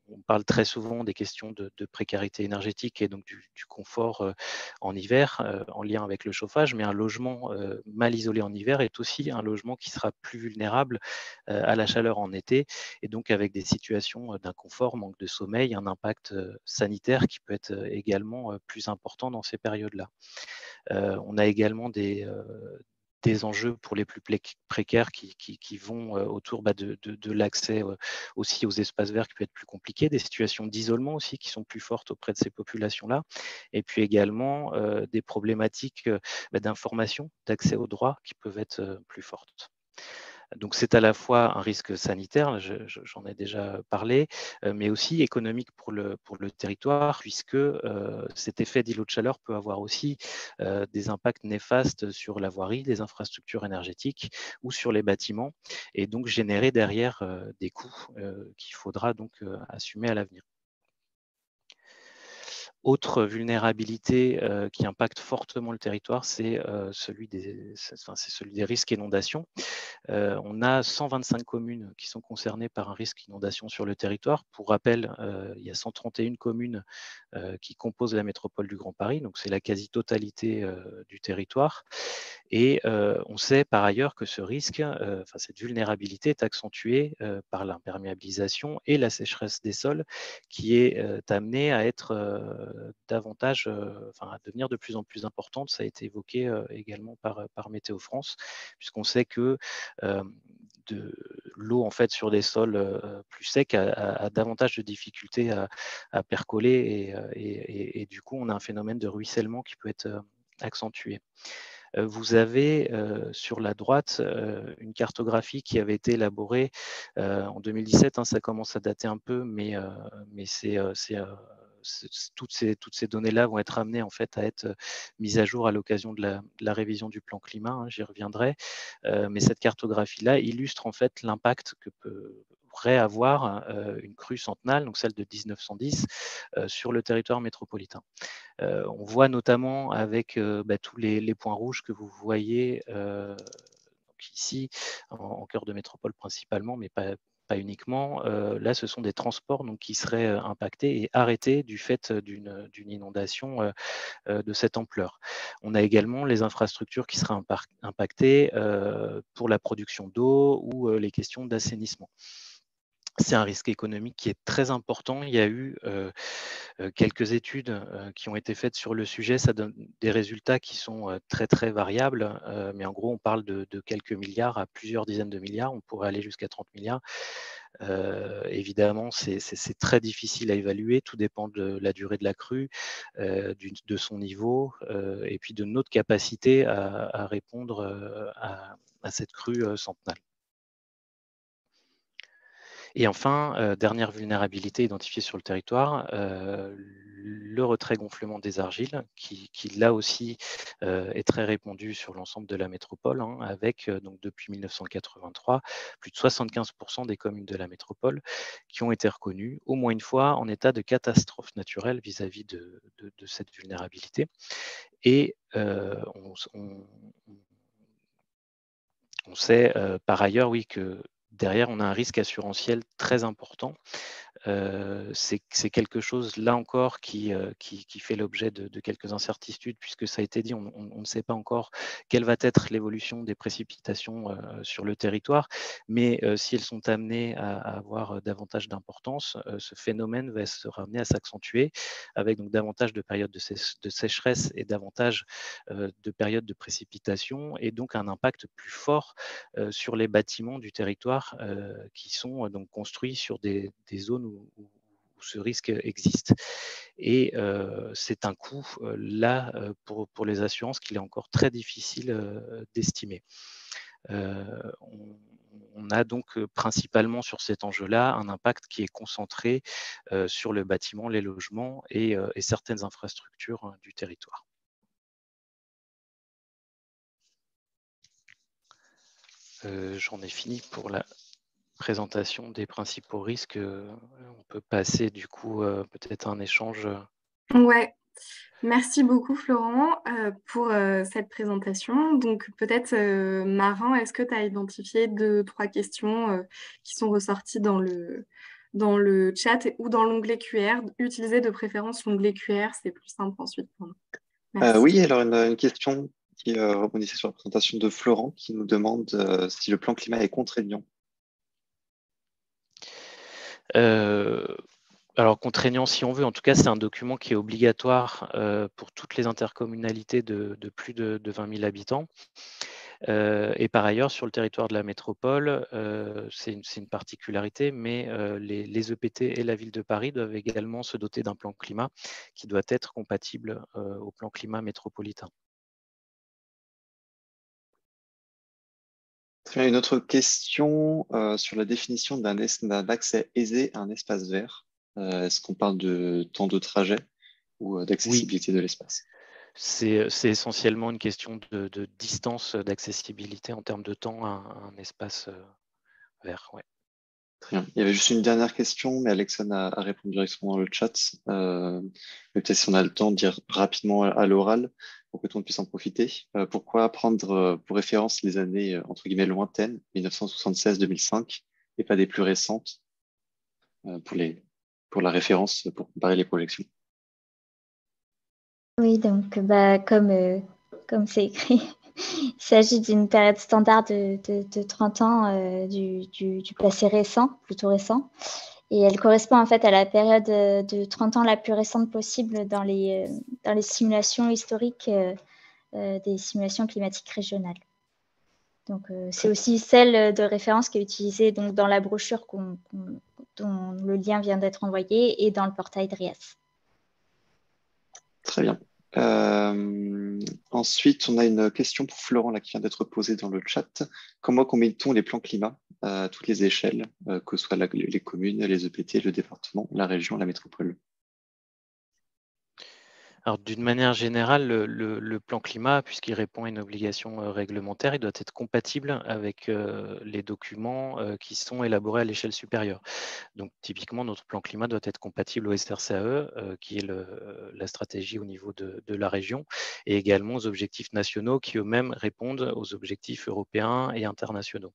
on parle très souvent des questions de précarité énergétique et donc du confort en hiver en lien avec le chauffage, mais un logement mal isolé en hiver est aussi un logement qui sera plus vulnérable à la chaleur en été, et donc avec des situations d'inconfort, manque de sommeil, un impact sanitaire qui peut être également plus important dans ces périodes-là. On a également des enjeux pour les plus précaires qui vont autour de l'accès aussi aux espaces verts qui peut être plus compliqué, des situations d'isolement aussi qui sont plus fortes auprès de ces populations-là, et puis également des problématiques d'information, d'accès aux droits qui peuvent être plus fortes. Donc c'est à la fois un risque sanitaire, j'en ai déjà parlé, mais aussi économique pour le territoire, puisque cet effet d'îlot de chaleur peut avoir aussi des impacts néfastes sur la voirie, les infrastructures énergétiques ou sur les bâtiments, et donc générer derrière des coûts qu'il faudra donc assumer à l'avenir. Autre vulnérabilité qui impacte fortement le territoire, c'est celui des risques inondations. On a 125 communes qui sont concernées par un risque d'inondation sur le territoire. Pour rappel, il y a 131 communes qui composent la métropole du Grand Paris, donc c'est la quasi-totalité du territoire. Et on sait par ailleurs que ce risque, cette vulnérabilité est accentuée par l'imperméabilisation et la sécheresse des sols, qui est amenée à être davantage, à devenir de plus en plus importante. Ça a été évoqué également par Météo France, puisqu'on sait que de l'eau en fait sur des sols plus secs a davantage de difficultés à percoler, et du coup on a un phénomène de ruissellement qui peut être accentué. Vous avez sur la droite une cartographie qui avait été élaborée en 2017. Ça commence à dater un peu, mais toutes ces données-là vont être amenées en fait à être mises à jour à l'occasion de la révision du plan climat. J'y reviendrai. Mais cette cartographie-là illustre en fait l'impact que pourrait avoir une crue centenale, donc celle de 1910, sur le territoire métropolitain. On voit notamment avec tous les points rouges que vous voyez donc ici, en cœur de métropole principalement, mais pas uniquement. Là, ce sont des transports donc, qui seraient impactés et arrêtés du fait d'une inondation de cette ampleur. On a également les infrastructures qui seraient impactées pour la production d'eau ou les questions d'assainissement. c'est un risque économique qui est très important. Il y a eu quelques études qui ont été faites sur le sujet. Ça donne des résultats qui sont très, très variables. Mais en gros, on parle de quelques milliards à plusieurs dizaines de milliards. On pourrait aller jusqu'à 30 milliards. Évidemment, c'est très difficile à évaluer. Tout dépend de la durée de la crue, de son niveau, et puis de notre capacité à répondre à cette crue centenale. Et enfin, dernière vulnérabilité identifiée sur le territoire, le retrait gonflement des argiles, qui là aussi est très répandu sur l'ensemble de la métropole, hein, avec donc depuis 1983, plus de 75% des communes de la métropole qui ont été reconnues au moins une fois en état de catastrophe naturelle vis-à-vis de cette vulnérabilité. Et on sait par ailleurs, oui, que derrière, on a un risque assurantiel très important. C'est quelque chose, là encore, qui fait l'objet de quelques incertitudes, puisque ça a été dit, on ne sait pas encore quelle va être l'évolution des précipitations sur le territoire, mais si elles sont amenées à avoir davantage d'importance, ce phénomène va se ramener à s'accentuer, avec donc davantage de périodes de sécheresse et davantage de périodes de précipitation, et donc un impact plus fort sur les bâtiments du territoire qui sont donc construits sur des zones où ce risque existe. Et c'est un coût là pour les assurances qu'il est encore très difficile d'estimer. On a donc principalement sur cet enjeu-là un impact qui est concentré sur le bâtiment, les logements et certaines infrastructures du territoire. J'en ai fini pour la présentation des principaux risques. On peut passer du coup peut-être à un échange. Ouais, merci beaucoup Florent pour cette présentation. Donc peut-être Marin, est-ce que tu as identifié 2, 3 questions qui sont ressorties dans le chat ou dans l'onglet QR? Utilisez de préférence l'onglet QR, c'est plus simple ensuite pour nous. Merci. Oui, alors une question qui rebondissait sur la présentation de Florent qui nous demande si le plan climat est contraignant. Alors contraignant si on veut, en tout cas c'est un document qui est obligatoire pour toutes les intercommunalités de plus de 20 000 habitants. Et par ailleurs, sur le territoire de la métropole, c'est une particularité, mais les EPT et la ville de Paris doivent également se doter d'un plan climat qui doit être compatible au plan climat métropolitain. Très bien, une autre question sur la définition d'un accès aisé à un espace vert. Est-ce qu'on parle de temps de trajet ou Oui, d'accessibilité de l'espace? c'est essentiellement une question de distance d'accessibilité en termes de temps à un espace vert. Ouais. Très bien. Il y avait juste une dernière question, mais Alexandre a répondu directement dans le chat. Mais peut-être si on a le temps de dire rapidement à l'oral pour que tout le monde puisse en profiter. Pourquoi prendre pour référence les années entre guillemets lointaines, 1976-2005, et pas des plus récentes pour la référence, pour comparer les projections? Oui, donc comme c'est écrit, il s'agit d'une période standard de 30 ans du passé récent, plutôt récent. Et elle correspond en fait à la période de 30 ans la plus récente possible dans les simulations historiques des simulations climatiques régionales. Donc, c'est aussi celle de référence qui est utilisée donc, dans la brochure dont le lien vient d'être envoyé et dans le portail DRIAS. Très bien. Ensuite, on a une question pour Florent là, qui vient d'être posée dans le chat. Comment combine-t-on les plans climat à toutes les échelles, que ce soit les communes, les EPT, le département, la région, la métropole? Alors, d'une manière générale, le plan climat, puisqu'il répond à une obligation réglementaire, il doit être compatible avec les documents qui sont élaborés à l'échelle supérieure. Donc, typiquement, notre plan climat doit être compatible au SRCAE, qui est la stratégie au niveau de la région, et également aux objectifs nationaux qui eux-mêmes répondent aux objectifs européens et internationaux.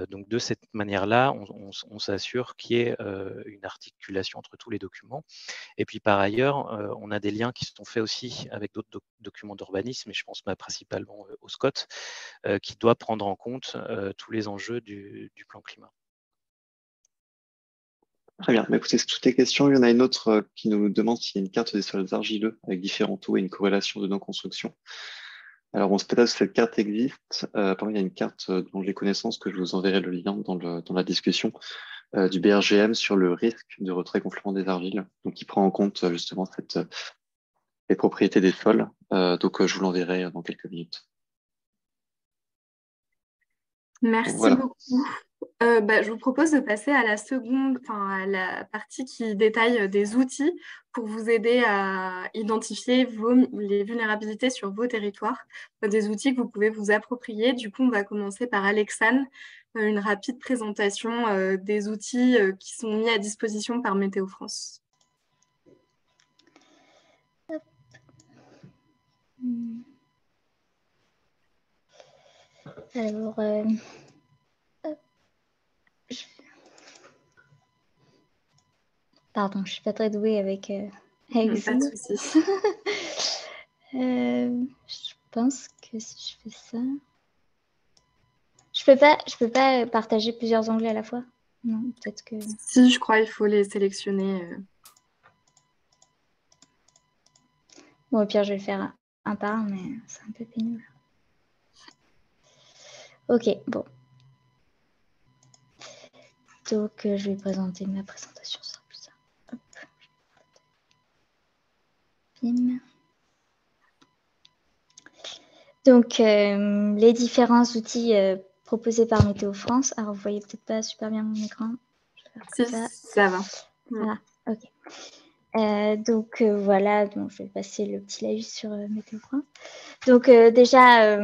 Donc, de cette manière-là, on s'assure qu'il y ait une articulation entre tous les documents. Et puis par ailleurs, on a des liens qui sont faits aussi avec d'autres documents d'urbanisme, et je pense principalement au SCOT, qui doit prendre en compte tous les enjeux du plan climat. Très bien. Bah, écoutez, c'est toutes les questions. Il y en a une autre qui nous demande s'il y a une carte des sols argileux avec différents taux et une corrélation de nos constructions. Alors, on se peut-être que cette carte existe. Apparemment, il y a une carte dont j'ai connaissance que je vous enverrai le lien dans la discussion du BRGM sur le risque de retrait-gonflement des argiles, donc qui prend en compte justement les propriétés des sols. Donc, je vous l'enverrai dans quelques minutes. Donc, Merci voilà. beaucoup. Je vous propose de passer à la seconde, enfin à la partie qui détaille des outils pour vous aider à identifier les vulnérabilités sur vos territoires, des outils que vous pouvez vous approprier. Du coup, on va commencer par Alexane, une rapide présentation des outils qui sont mis à disposition par Météo France. Alors, pardon, je suis pas très douée avec Pas de Zoom. souci. Je pense que si je fais ça, je peux pas partager plusieurs onglets à la fois. Non, peut-être que. Si, je crois qu'il faut les sélectionner. Bon, au pire, je vais le faire un par un, mais c'est un peu pénible. Ok, bon. Donc, je vais présenter ma présentation, ce sera plus ça. Hop. Bim. Donc, les différents outils proposés par Météo France. Alors, vous voyez peut-être pas super bien mon écran. Je vais faire comme Ça va. Voilà, ok. Donc, voilà, donc, je vais passer le petit live sur Météo France. Donc, déjà,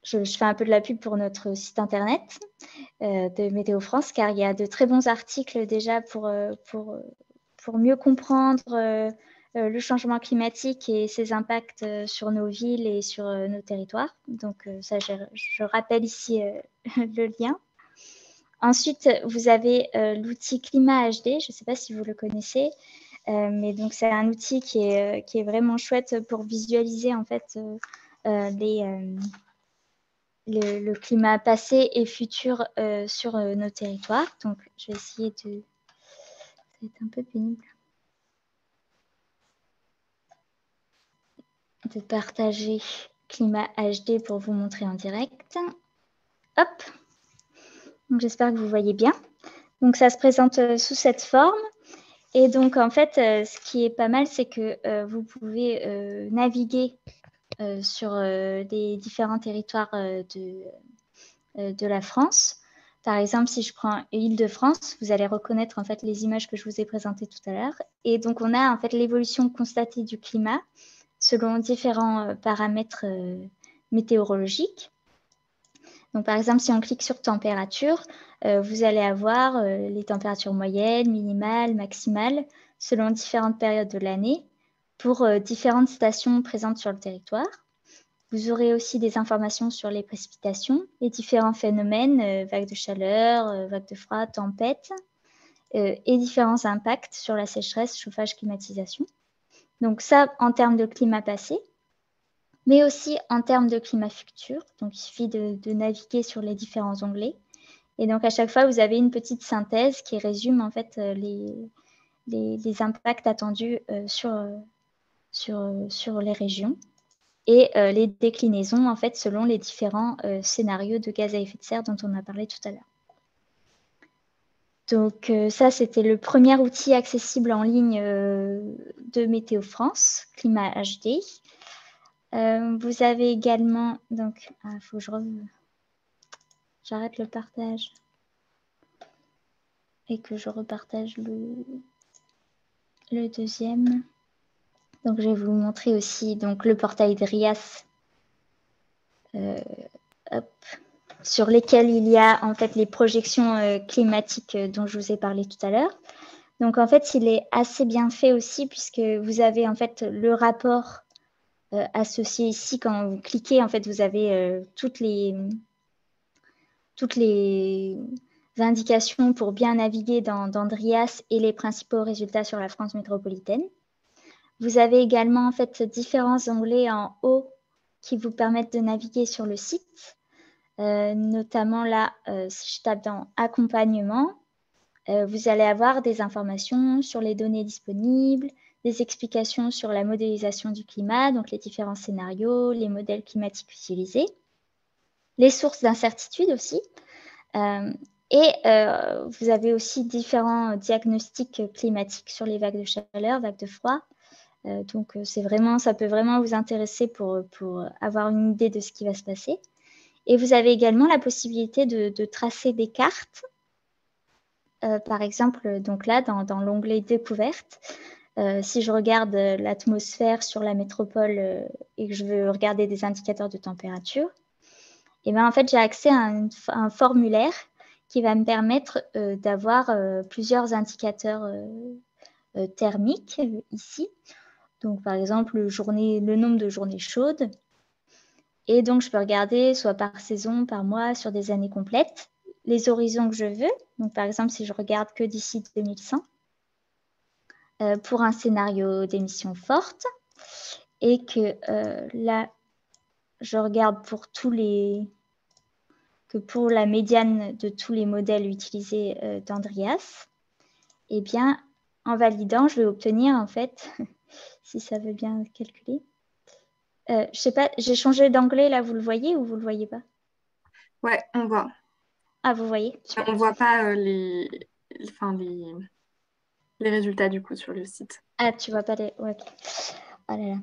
je fais un peu de la pub pour notre site internet de Météo France, car il y a de très bons articles déjà pour mieux comprendre le changement climatique et ses impacts sur nos villes et sur nos territoires. Donc ça, je rappelle ici le lien. Ensuite, vous avez l'outil Climat HD. Je ne sais pas si vous le connaissez, mais donc c'est un outil qui est vraiment chouette pour visualiser en fait le climat passé et futur sur nos territoires. Donc, je vais essayer de... Ça va être un peu pénible. De partager Climat HD pour vous montrer en direct. Hop. Donc, j'espère que vous voyez bien. Donc, ça se présente sous cette forme. Et donc, en fait, ce qui est pas mal, c'est que vous pouvez naviguer sur les différents territoires de la France. Par exemple, si je prends Île-de-France, vous allez reconnaître en fait les images que je vous ai présentées tout à l'heure. Et donc, on a en fait l'évolution constatée du climat selon différents paramètres météorologiques. Donc, par exemple, si on clique sur température, vous allez avoir les températures moyennes, minimales, maximales, selon différentes périodes de l'année, pour différentes stations présentes sur le territoire. Vous aurez aussi des informations sur les précipitations, les différents phénomènes, vagues de chaleur, vagues de froid, tempêtes, et différents impacts sur la sécheresse, chauffage, climatisation. Donc ça, en termes de climat passé, mais aussi en termes de climat futur. Donc il suffit de naviguer sur les différents onglets. Et donc à chaque fois, vous avez une petite synthèse qui résume en fait les impacts attendus sur les régions. Et les déclinaisons en fait selon les différents scénarios de gaz à effet de serre dont on a parlé tout à l'heure. Donc ça, c'était le premier outil accessible en ligne de Météo France, Climat HD. Vous avez également, donc, il faut que j'arrête le partage et que je repartage le deuxième. Donc je vais vous montrer aussi donc, le portail DRIAS. Sur lesquels il y a en fait les projections climatiques dont je vous ai parlé tout à l'heure. Donc en fait, il est assez bien fait aussi puisque vous avez en fait le rapport associé ici. Quand vous cliquez, en fait, vous avez toutes les indications pour bien naviguer dans DRIAS et les principaux résultats sur la France métropolitaine. Vous avez également en fait différents onglets en haut qui vous permettent de naviguer sur le site. Notamment là, si je tape dans accompagnement, vous allez avoir des informations sur les données disponibles, des explications sur la modélisation du climat, donc les différents scénarios, les modèles climatiques utilisés, les sources d'incertitude aussi. Vous avez aussi différents diagnostics climatiques sur les vagues de chaleur, vagues de froid. Donc, ça peut vraiment vous intéresser pour avoir une idée de ce qui va se passer. Et vous avez également la possibilité de tracer des cartes. Par exemple, donc là, dans l'onglet Découverte, si je regarde l'atmosphère sur la métropole et que je veux regarder des indicateurs de température, et bien, en fait, j'ai accès à un formulaire qui va me permettre d'avoir plusieurs indicateurs thermiques ici. Donc, par exemple, le nombre de journées chaudes. Et donc, je peux regarder soit par saison, par mois, sur des années complètes, les horizons que je veux. Donc, par exemple, si je regarde que d'ici 2100, pour un scénario d'émissions fortes, et que là, je regarde pour la médiane de tous les modèles utilisés d'Andreas, eh bien, en validant, je vais obtenir, en fait, si ça veut bien calculer. Je sais pas, j'ai changé d'anglais, là, vous le voyez ou vous le voyez pas? Ouais, on voit. Ah, vous voyez? Super. On ne voit pas les résultats du coup sur le site. Ah, tu vois pas les... Ouais, ok. Oh là là.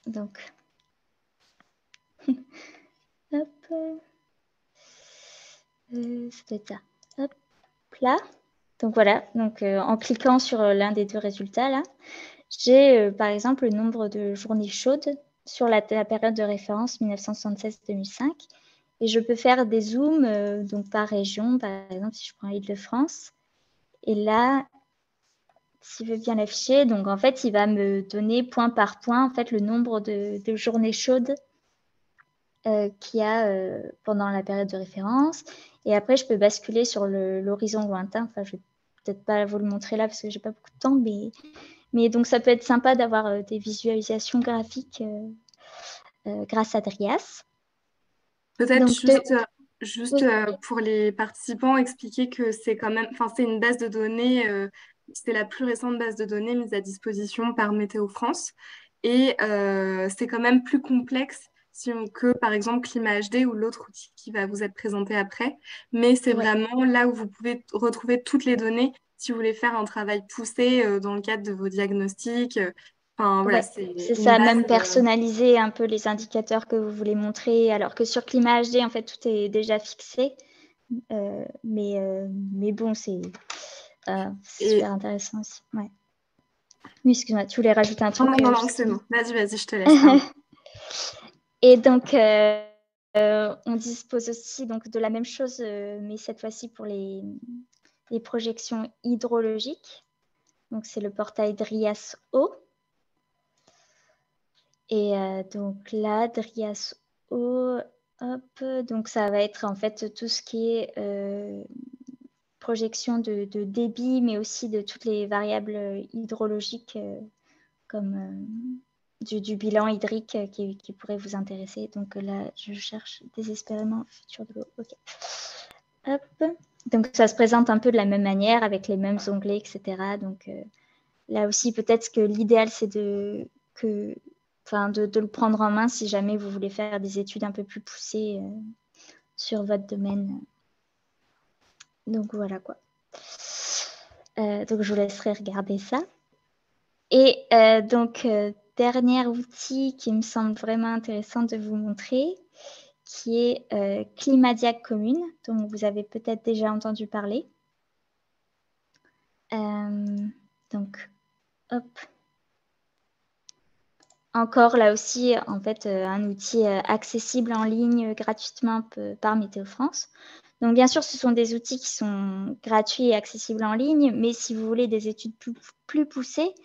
Donc... Hop. Ça doit être ça. Hop, là. Donc voilà, donc, en cliquant sur l'un des deux résultats, là, j'ai par exemple le nombre de journées chaudes sur la période de référence 1976-2005. Et je peux faire des zooms donc par région, par exemple si je prends l'Île-de-France. Et là, s'il veut bien l'afficher, donc en fait, il va me donner point par point en fait, le nombre de journées chaudes qu'il y a pendant la période de référence. Et après, je peux basculer sur l'horizon lointain. Enfin, je ne vais peut-être pas vous le montrer là parce que je n'ai pas beaucoup de temps, mais donc ça peut être sympa d'avoir des visualisations graphiques grâce à Drias. Peut-être Donc, juste oui. pour les participants, expliquer que c'est quand même, enfin, c'est une base de données, c'est la plus récente base de données mise à disposition par Météo France. Et c'est quand même plus complexe que, par exemple, Climat HD ou l'autre outil qui va vous être présenté après. Mais c'est Ouais. vraiment là où vous pouvez retrouver toutes les données si vous voulez faire un travail poussé dans le cadre de vos diagnostics. Enfin, voilà, Ouais, c'est c'est une ça, base. même personnaliser un peu les indicateurs que vous voulez montrer, alors que sur Climat HD, en fait, tout est déjà fixé. Mais bon, c'est super intéressant aussi. Ouais. Oui, excuse-moi, tu voulais rajouter un truc. Non, c'est bon. Vas-y, je te laisse. Pardon. Et donc, on dispose aussi donc, de la même chose, mais cette fois-ci pour les projections hydrologiques. Donc, c'est le portail Drias O. Et donc là, Drias O, hop, donc ça va être en fait tout ce qui est projection de débit, mais aussi de toutes les variables hydrologiques comme du bilan hydrique qui pourrait vous intéresser. Donc là, je cherche désespérément futur de l'eau. Ok. Hop. Donc ça se présente un peu de la même manière avec les mêmes onglets, etc. Donc là aussi, peut-être que l'idéal, c'est de le prendre en main si jamais vous voulez faire des études un peu plus poussées sur votre domaine. Donc voilà quoi. Donc je vous laisserai regarder ça. Et donc, dernier outil qui me semble vraiment intéressant de vous montrer, qui est Climadiac Commune, dont vous avez peut-être déjà entendu parler. Donc, hop. Encore là aussi, en fait, un outil accessible en ligne gratuitement par Météo France. Donc, bien sûr, ce sont des outils qui sont gratuits et accessibles en ligne, mais si vous voulez des études plus poussées,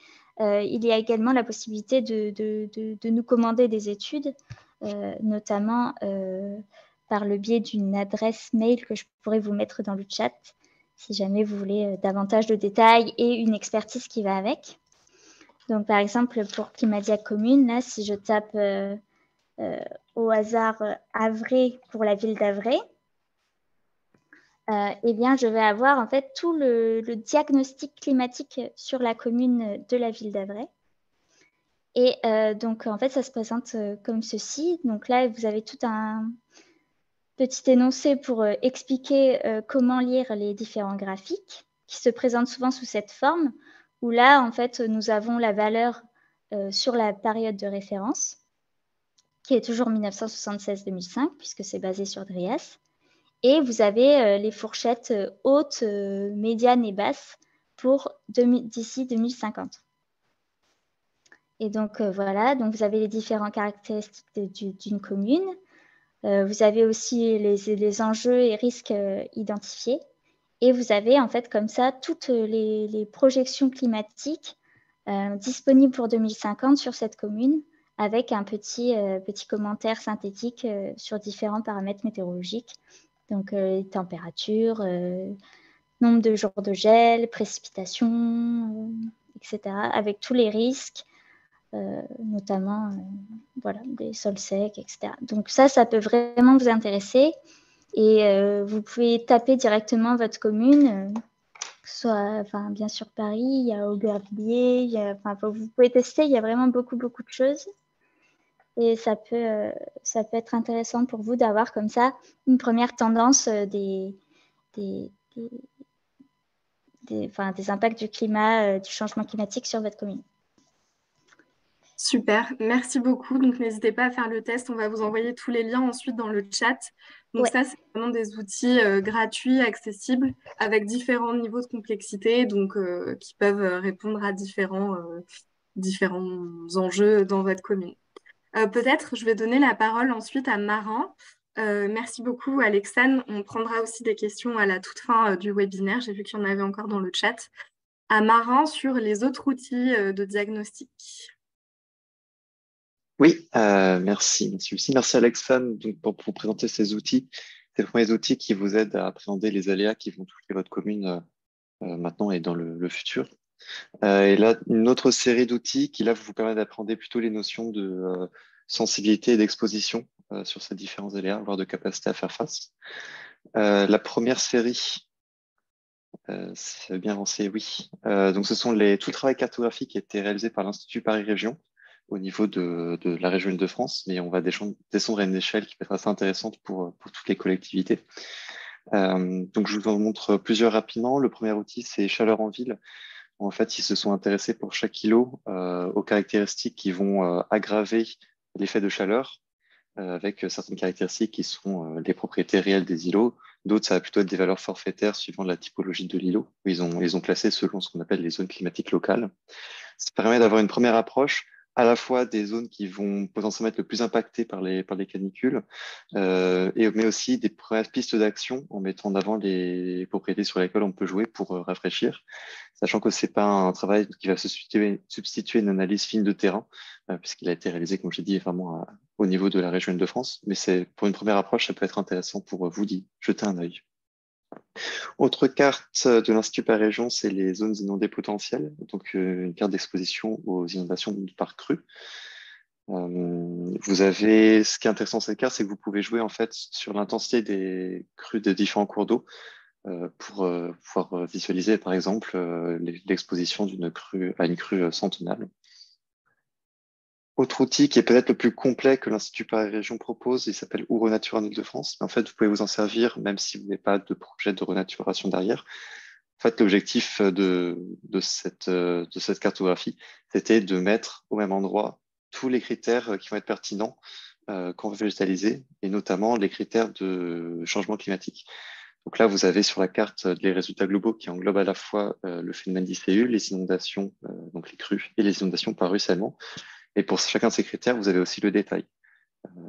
il y a également la possibilité de nous commander des études, notamment par le biais d'une adresse mail que je pourrais vous mettre dans le chat, si jamais vous voulez davantage de détails et une expertise qui va avec. Donc, par exemple, pour Climadiac Commune, là, si je tape au hasard Havre pour la ville d'Havre, eh bien, je vais avoir en fait tout le diagnostic climatique sur la commune de la ville d'Avray. Et donc, en fait, ça se présente comme ceci. Donc là, vous avez tout un petit énoncé pour expliquer comment lire les différents graphiques qui se présentent souvent sous cette forme, où là, en fait, nous avons la valeur sur la période de référence, qui est toujours 1976-2005, puisque c'est basé sur Drias. Et vous avez les fourchettes hautes, médianes et basses pour d'ici 2050. Et donc, voilà, donc vous avez les différentes caractéristiques d'une commune. Vous avez aussi les enjeux et risques identifiés. Et vous avez en fait comme ça toutes les projections climatiques disponibles pour 2050 sur cette commune, avec un petit commentaire synthétique sur différents paramètres météorologiques. Donc, température, nombre de jours de gel, précipitations, etc., avec tous les risques, notamment voilà, des sols secs, etc. Donc ça peut vraiment vous intéresser. Et vous pouvez taper directement votre commune, que ce soit bien sûr Paris, il y a Aubervilliers, vous pouvez tester, il y a vraiment beaucoup de choses. Et ça peut être intéressant pour vous d'avoir comme ça une première tendance des impacts du climat, du changement climatique sur votre commune. Super, merci beaucoup. Donc, n'hésitez pas à faire le test. On va vous envoyer tous les liens ensuite dans le chat. Donc, Ouais. ça, c'est vraiment des outils gratuits, accessibles, avec différents niveaux de complexité, donc qui peuvent répondre à différents enjeux dans votre commune. Peut-être, je vais donner la parole ensuite à Marin. Merci beaucoup, Alexane. On prendra aussi des questions à la toute fin du webinaire. J'ai vu qu'il y en avait encore dans le chat. À Marin sur les autres outils de diagnostic. Oui, merci Lucie. Merci Alexane pour vous présenter ces outils. Ces premiers outils qui vous aident à appréhender les aléas qui vont toucher votre commune maintenant et dans le futur. Et là, une autre série d'outils qui là vous permet d'appréhender plutôt les notions de sensibilité et d'exposition sur ces différents aléas, voire de capacité à faire face. La première série, c'est bien avancé, oui. Donc ce sont tout le travail cartographique qui a été réalisé par l'Institut Paris Région au niveau de la région Île-de-France, mais on va descendre à une échelle qui peut être assez intéressante pour toutes les collectivités. Donc je vous en montre plusieurs rapidement. Le premier outil, c'est Chaleur en ville. En fait, ils se sont intéressés pour chaque îlot aux caractéristiques qui vont aggraver l'effet de chaleur, avec certaines caractéristiques qui sont les propriétés réelles des îlots. D'autres, ça va plutôt être des valeurs forfaitaires suivant la typologie de l'îlot. Ils ont classé selon ce qu'on appelle les zones climatiques locales. Ça permet d'avoir une première approche à la fois des zones qui vont potentiellement être le plus impactées par les canicules, mais aussi des premières pistes d'action en mettant en avant les propriétés sur lesquelles on peut jouer pour rafraîchir, sachant que c'est pas un travail qui va se substituer à une analyse fine de terrain, puisqu'il a été réalisé, comme je l'ai dit, vraiment au niveau de la région Île-de-France. Mais pour une première approche, ça peut être intéressant pour vous d'y jeter un œil. Autre carte de l'Institut Paris Région, c'est les zones inondées potentielles, donc une carte d'exposition aux inondations par crue. Ce qui est intéressant dans cette carte, c'est que vous pouvez jouer en fait sur l'intensité des crues des différents cours d'eau pour pouvoir visualiser par exemple l'exposition à une crue centennale. Autre outil qui est peut-être le plus complet que l'Institut Paris Région propose, il s'appelle Renature en Île-de-France. Mais en fait, vous pouvez vous en servir même si vous n'avez pas de projet de renaturation derrière. En fait, l'objectif de cette cartographie, c'était de mettre au même endroit tous les critères qui vont être pertinents quand on veut végétaliser, et notamment les critères de changement climatique. Donc là, vous avez sur la carte les résultats globaux qui englobent à la fois le phénomène d'ICU, les inondations, donc les crues, et les inondations par ruissellement. Et pour chacun de ces critères, vous avez aussi le détail.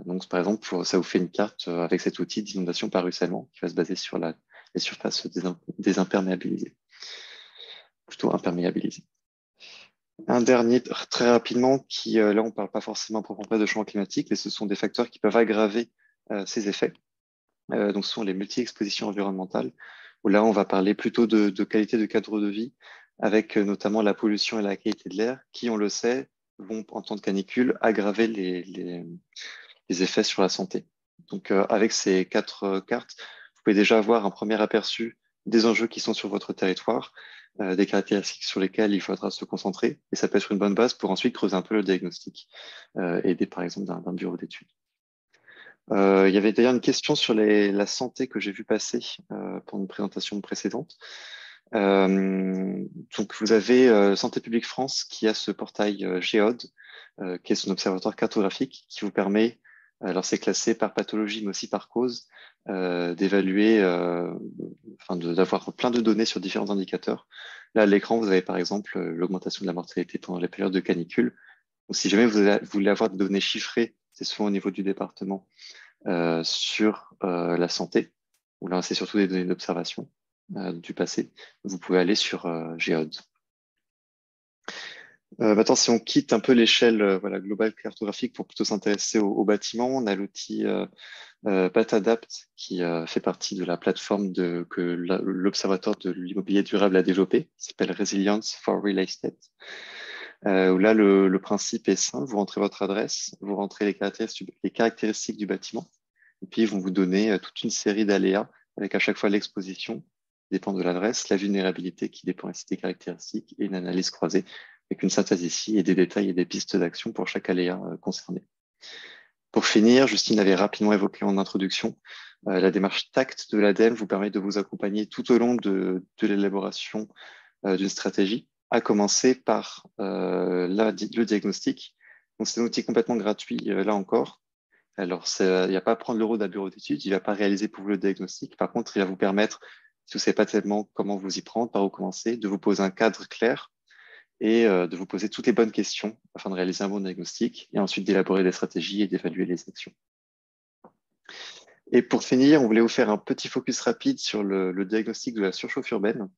Donc, par exemple, ça vous fait une carte avec cet outil d'inondation par ruissellement qui va se baser sur les surfaces désimperméabilisées, plutôt imperméabilisées. Un dernier, très rapidement, qui, là, on ne parle pas forcément proprement de changement climatique, mais ce sont des facteurs qui peuvent aggraver ces effets. Donc, ce sont les multi-expositions environnementales, où là, on va parler plutôt de qualité de cadre de vie, avec notamment la pollution et la qualité de l'air, qui, on le sait, vont, en temps de canicule, aggraver les effets sur la santé. Donc, avec ces 4 cartes, vous pouvez déjà avoir un premier aperçu des enjeux qui sont sur votre territoire, des caractéristiques sur lesquelles il faudra se concentrer. Et ça peut être une bonne base pour ensuite creuser un peu le diagnostic, aidé par exemple d'un bureau d'études. Il y avait d'ailleurs une question sur la santé que j'ai vu passer pour une présentation précédente. Donc, vous avez Santé publique France qui a ce portail Géode, qui est son observatoire cartographique qui vous permet, alors c'est classé par pathologie mais aussi par cause, d'évaluer, d'avoir plein de données sur différents indicateurs. Là, à l'écran, vous avez par exemple l'augmentation de la mortalité pendant les périodes de canicule. Donc, si jamais vous voulez avoir des données chiffrées, c'est souvent au niveau du département sur la santé, où là, c'est surtout des données d'observation du passé. Vous pouvez aller sur Géode. Maintenant, si on quitte un peu l'échelle globale cartographique pour plutôt s'intéresser au bâtiment, on a l'outil BatAdapt qui fait partie de la plateforme que l'Observatoire de l'immobilier durable a développé, qui s'appelle Resilience for Real Estate. Où là, le principe est simple, vous rentrez votre adresse, vous rentrez les caractéristiques du bâtiment, et puis ils vont vous donner toute une série d'aléas avec à chaque fois l'exposition, qui dépend de l'adresse, la vulnérabilité qui dépend aussi des caractéristiques, et une analyse croisée avec une synthèse ici et des détails et des pistes d'action pour chaque aléa concerné. Pour finir, Justine avait rapidement évoqué en introduction, la démarche TACT de l'ADEME vous permet de vous accompagner tout au long de l'élaboration d'une stratégie, à commencer par le diagnostic. Donc, c'est un outil complètement gratuit, là encore. Alors, il n'y a pas à prendre l'euro d'un bureau d'études, il ne va pas réaliser pour vous le diagnostic. Par contre, il va vous permettre, si vous ne savez pas tellement comment vous y prendre, par où commencer, de vous poser un cadre clair et de vous poser toutes les bonnes questions afin de réaliser un bon diagnostic et ensuite d'élaborer des stratégies et d'évaluer les actions. Et pour finir, on voulait vous faire un petit focus rapide sur le diagnostic de la surchauffe urbaine,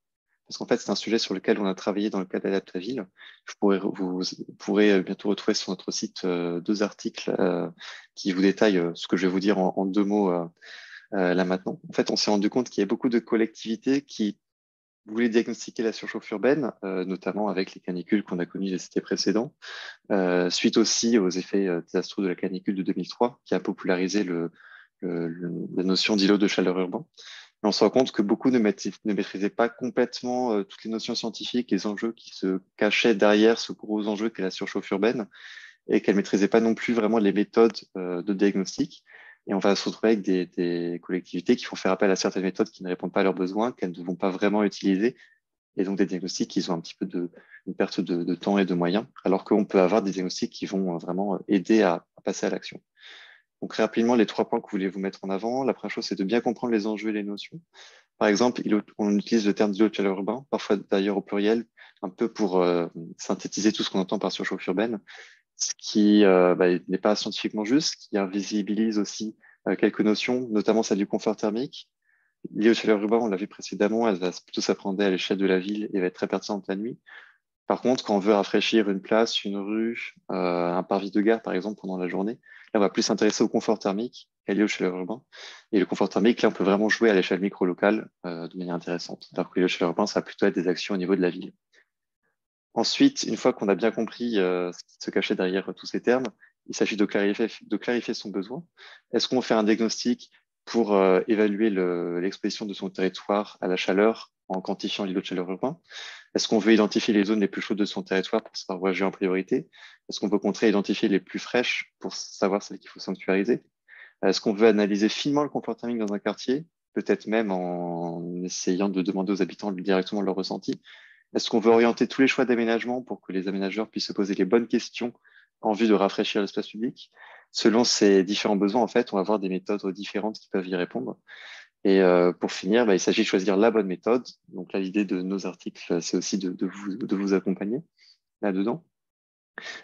parce qu'en fait, c'est un sujet sur lequel on a travaillé dans le cadre d'Adaptaville. Vous pourrez bientôt retrouver sur notre site 2 articles qui vous détaillent ce que je vais vous dire en 2 mots là maintenant. En fait, on s'est rendu compte qu'il y a beaucoup de collectivités qui voulaient diagnostiquer la surchauffe urbaine, notamment avec les canicules qu'on a connues les étés précédents, suite aussi aux effets désastreux de la canicule de 2003, qui a popularisé la notion d'îlot de chaleur urbain. Et on se rend compte que beaucoup ne maîtrisaient pas complètement toutes les notions scientifiques, les enjeux qui se cachaient derrière ce gros enjeu qu'est la surchauffe urbaine, et qu'elles ne maîtrisaient pas non plus vraiment les méthodes de diagnostic. Et on va se retrouver avec des collectivités qui font faire appel à certaines méthodes qui ne répondent pas à leurs besoins, qu'elles ne vont pas vraiment utiliser, et donc des diagnostics qui ont un petit peu une perte de temps et de moyens, alors qu'on peut avoir des diagnostics qui vont vraiment aider à passer à l'action. Donc, rapidement, les 3 points que vous voulez vous mettre en avant. La première chose, c'est de bien comprendre les enjeux et les notions. Par exemple, on utilise le terme d'îlot de chaleur urbain, parfois d'ailleurs au pluriel, un peu pour synthétiser tout ce qu'on entend par surchauffe urbaine, ce qui n'est pas scientifiquement juste, qui invisibilise aussi quelques notions, notamment celle du confort thermique. L'îlot de chaleur urbain, on l'a vu précédemment, elle va plutôt s'appréhender à l'échelle de la ville et va être très pertinente la nuit. Par contre, quand on veut rafraîchir une place, une rue, un parvis de gare, par exemple, pendant la journée, là, on va plus s'intéresser au confort thermique qu'à l'îlot de chaleur urbain. Et le confort thermique, là, on peut vraiment jouer à l'échelle micro-locale de manière intéressante. Alors que l'îlot de chaleur urbain, ça va plutôt être des actions au niveau de la ville. Ensuite, une fois qu'on a bien compris ce qui se cachait derrière tous ces termes, il s'agit de clarifier son besoin. Est-ce qu'on fait un diagnostic pour évaluer l'exposition de son territoire à la chaleur en quantifiant l'îlot de chaleur urbain? Est-ce qu'on veut identifier les zones les plus chaudes de son territoire pour savoir où agir en priorité? Est-ce qu'on peut au contraire identifier les plus fraîches pour savoir celles qu'il faut sanctuariser? Est-ce qu'on veut analyser finement le confort thermique dans un quartier, peut-être même en essayant de demander aux habitants directement leur ressenti? Est-ce qu'on veut orienter tous les choix d'aménagement pour que les aménageurs puissent se poser les bonnes questions en vue de rafraîchir l'espace public? Selon ces différents besoins, en fait, on va avoir des méthodes différentes qui peuvent y répondre. Et pour finir, il s'agit de choisir la bonne méthode. Donc là, l'idée de nos articles, c'est aussi de vous accompagner là-dedans.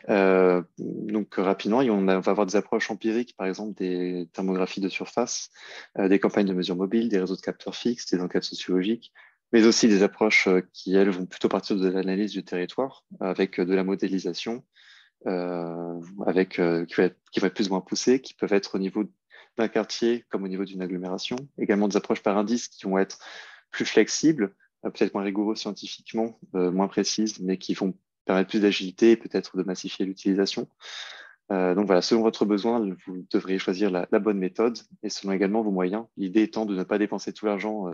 Donc rapidement, on va avoir des approches empiriques, par exemple des thermographies de surface, des campagnes de mesure mobile, des réseaux de capteurs fixes, des enquêtes sociologiques, mais aussi des approches qui, elles, vont plutôt partir de l'analyse du territoire, avec de la modélisation, qui va être plus ou moins poussée, qui peuvent être au niveau d'un quartier comme au niveau d'une agglomération. Également des approches par indice qui vont être plus flexibles, peut-être moins rigoureuses scientifiquement, moins précises, mais qui vont permettre plus d'agilité et peut-être de massifier l'utilisation. Donc voilà, selon votre besoin, vous devriez choisir la bonne méthode et selon également vos moyens. L'idée étant de ne pas dépenser tout l'argent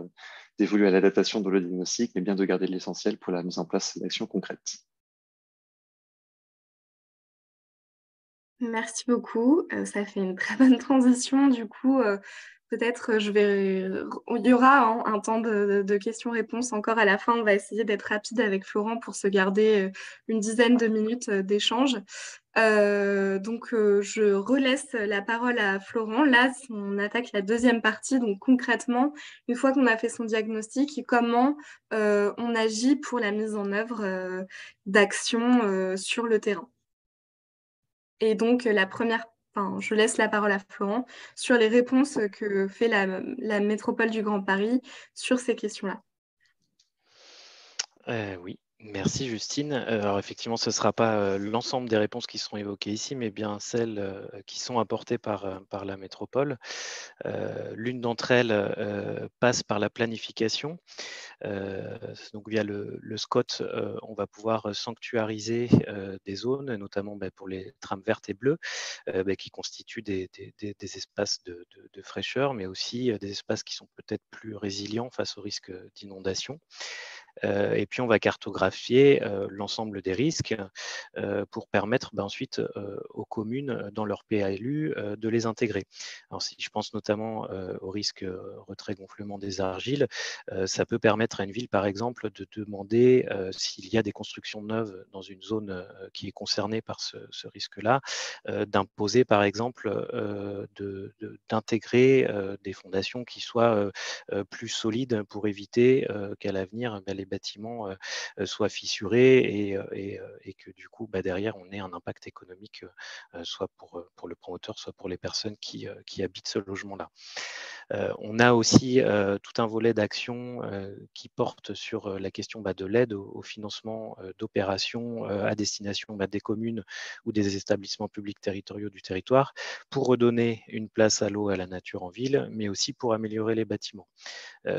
dévolu à l'adaptation de le diagnostic, mais bien de garder l'essentiel pour la mise en place d'actions concrètes. Merci beaucoup. Ça fait une très bonne transition. Du coup, peut-être il y aura un temps de questions-réponses encore à la fin. On va essayer d'être rapide avec Florent pour se garder une dizaine de minutes d'échange. Donc, je relaisse la parole à Florent. Là, on attaque la deuxième partie. Donc, concrètement, une fois qu'on a fait son diagnostic, comment on agit pour la mise en œuvre d'actions sur le terrain. Et donc, je laisse la parole à Florent sur les réponses que fait la métropole du Grand Paris sur ces questions-là. Oui, merci Justine. Alors effectivement, ce ne sera pas l'ensemble des réponses qui seront évoquées ici, mais bien celles qui sont apportées par la métropole. L'une d'entre elles passe par la planification. Donc via le SCOT, on va pouvoir sanctuariser des zones, notamment pour les trames vertes et bleues, qui constituent des espaces de fraîcheur, mais aussi des espaces qui sont peut-être plus résilients face au risque d'inondation. Et puis on va cartographier l'ensemble des risques pour permettre ensuite aux communes dans leur PALU de les intégrer. Alors si je pense notamment au risque retrait-gonflement des argiles, ça peut permettre à une ville par exemple de demander s'il y a des constructions neuves dans une zone qui est concernée par ce risque-là, d'imposer par exemple d'intégrer des fondations qui soient plus solides pour éviter qu'à l'avenir les bâtiments soient fissurés et que du coup derrière on ait un impact économique soit pour le promoteur, soit pour les personnes qui habitent ce logement-là. On a aussi tout un volet d'actions qui porte sur la question de l'aide au financement d'opérations à destination des communes ou des établissements publics territoriaux du territoire pour redonner une place à l'eau et à la nature en ville, mais aussi pour améliorer les bâtiments.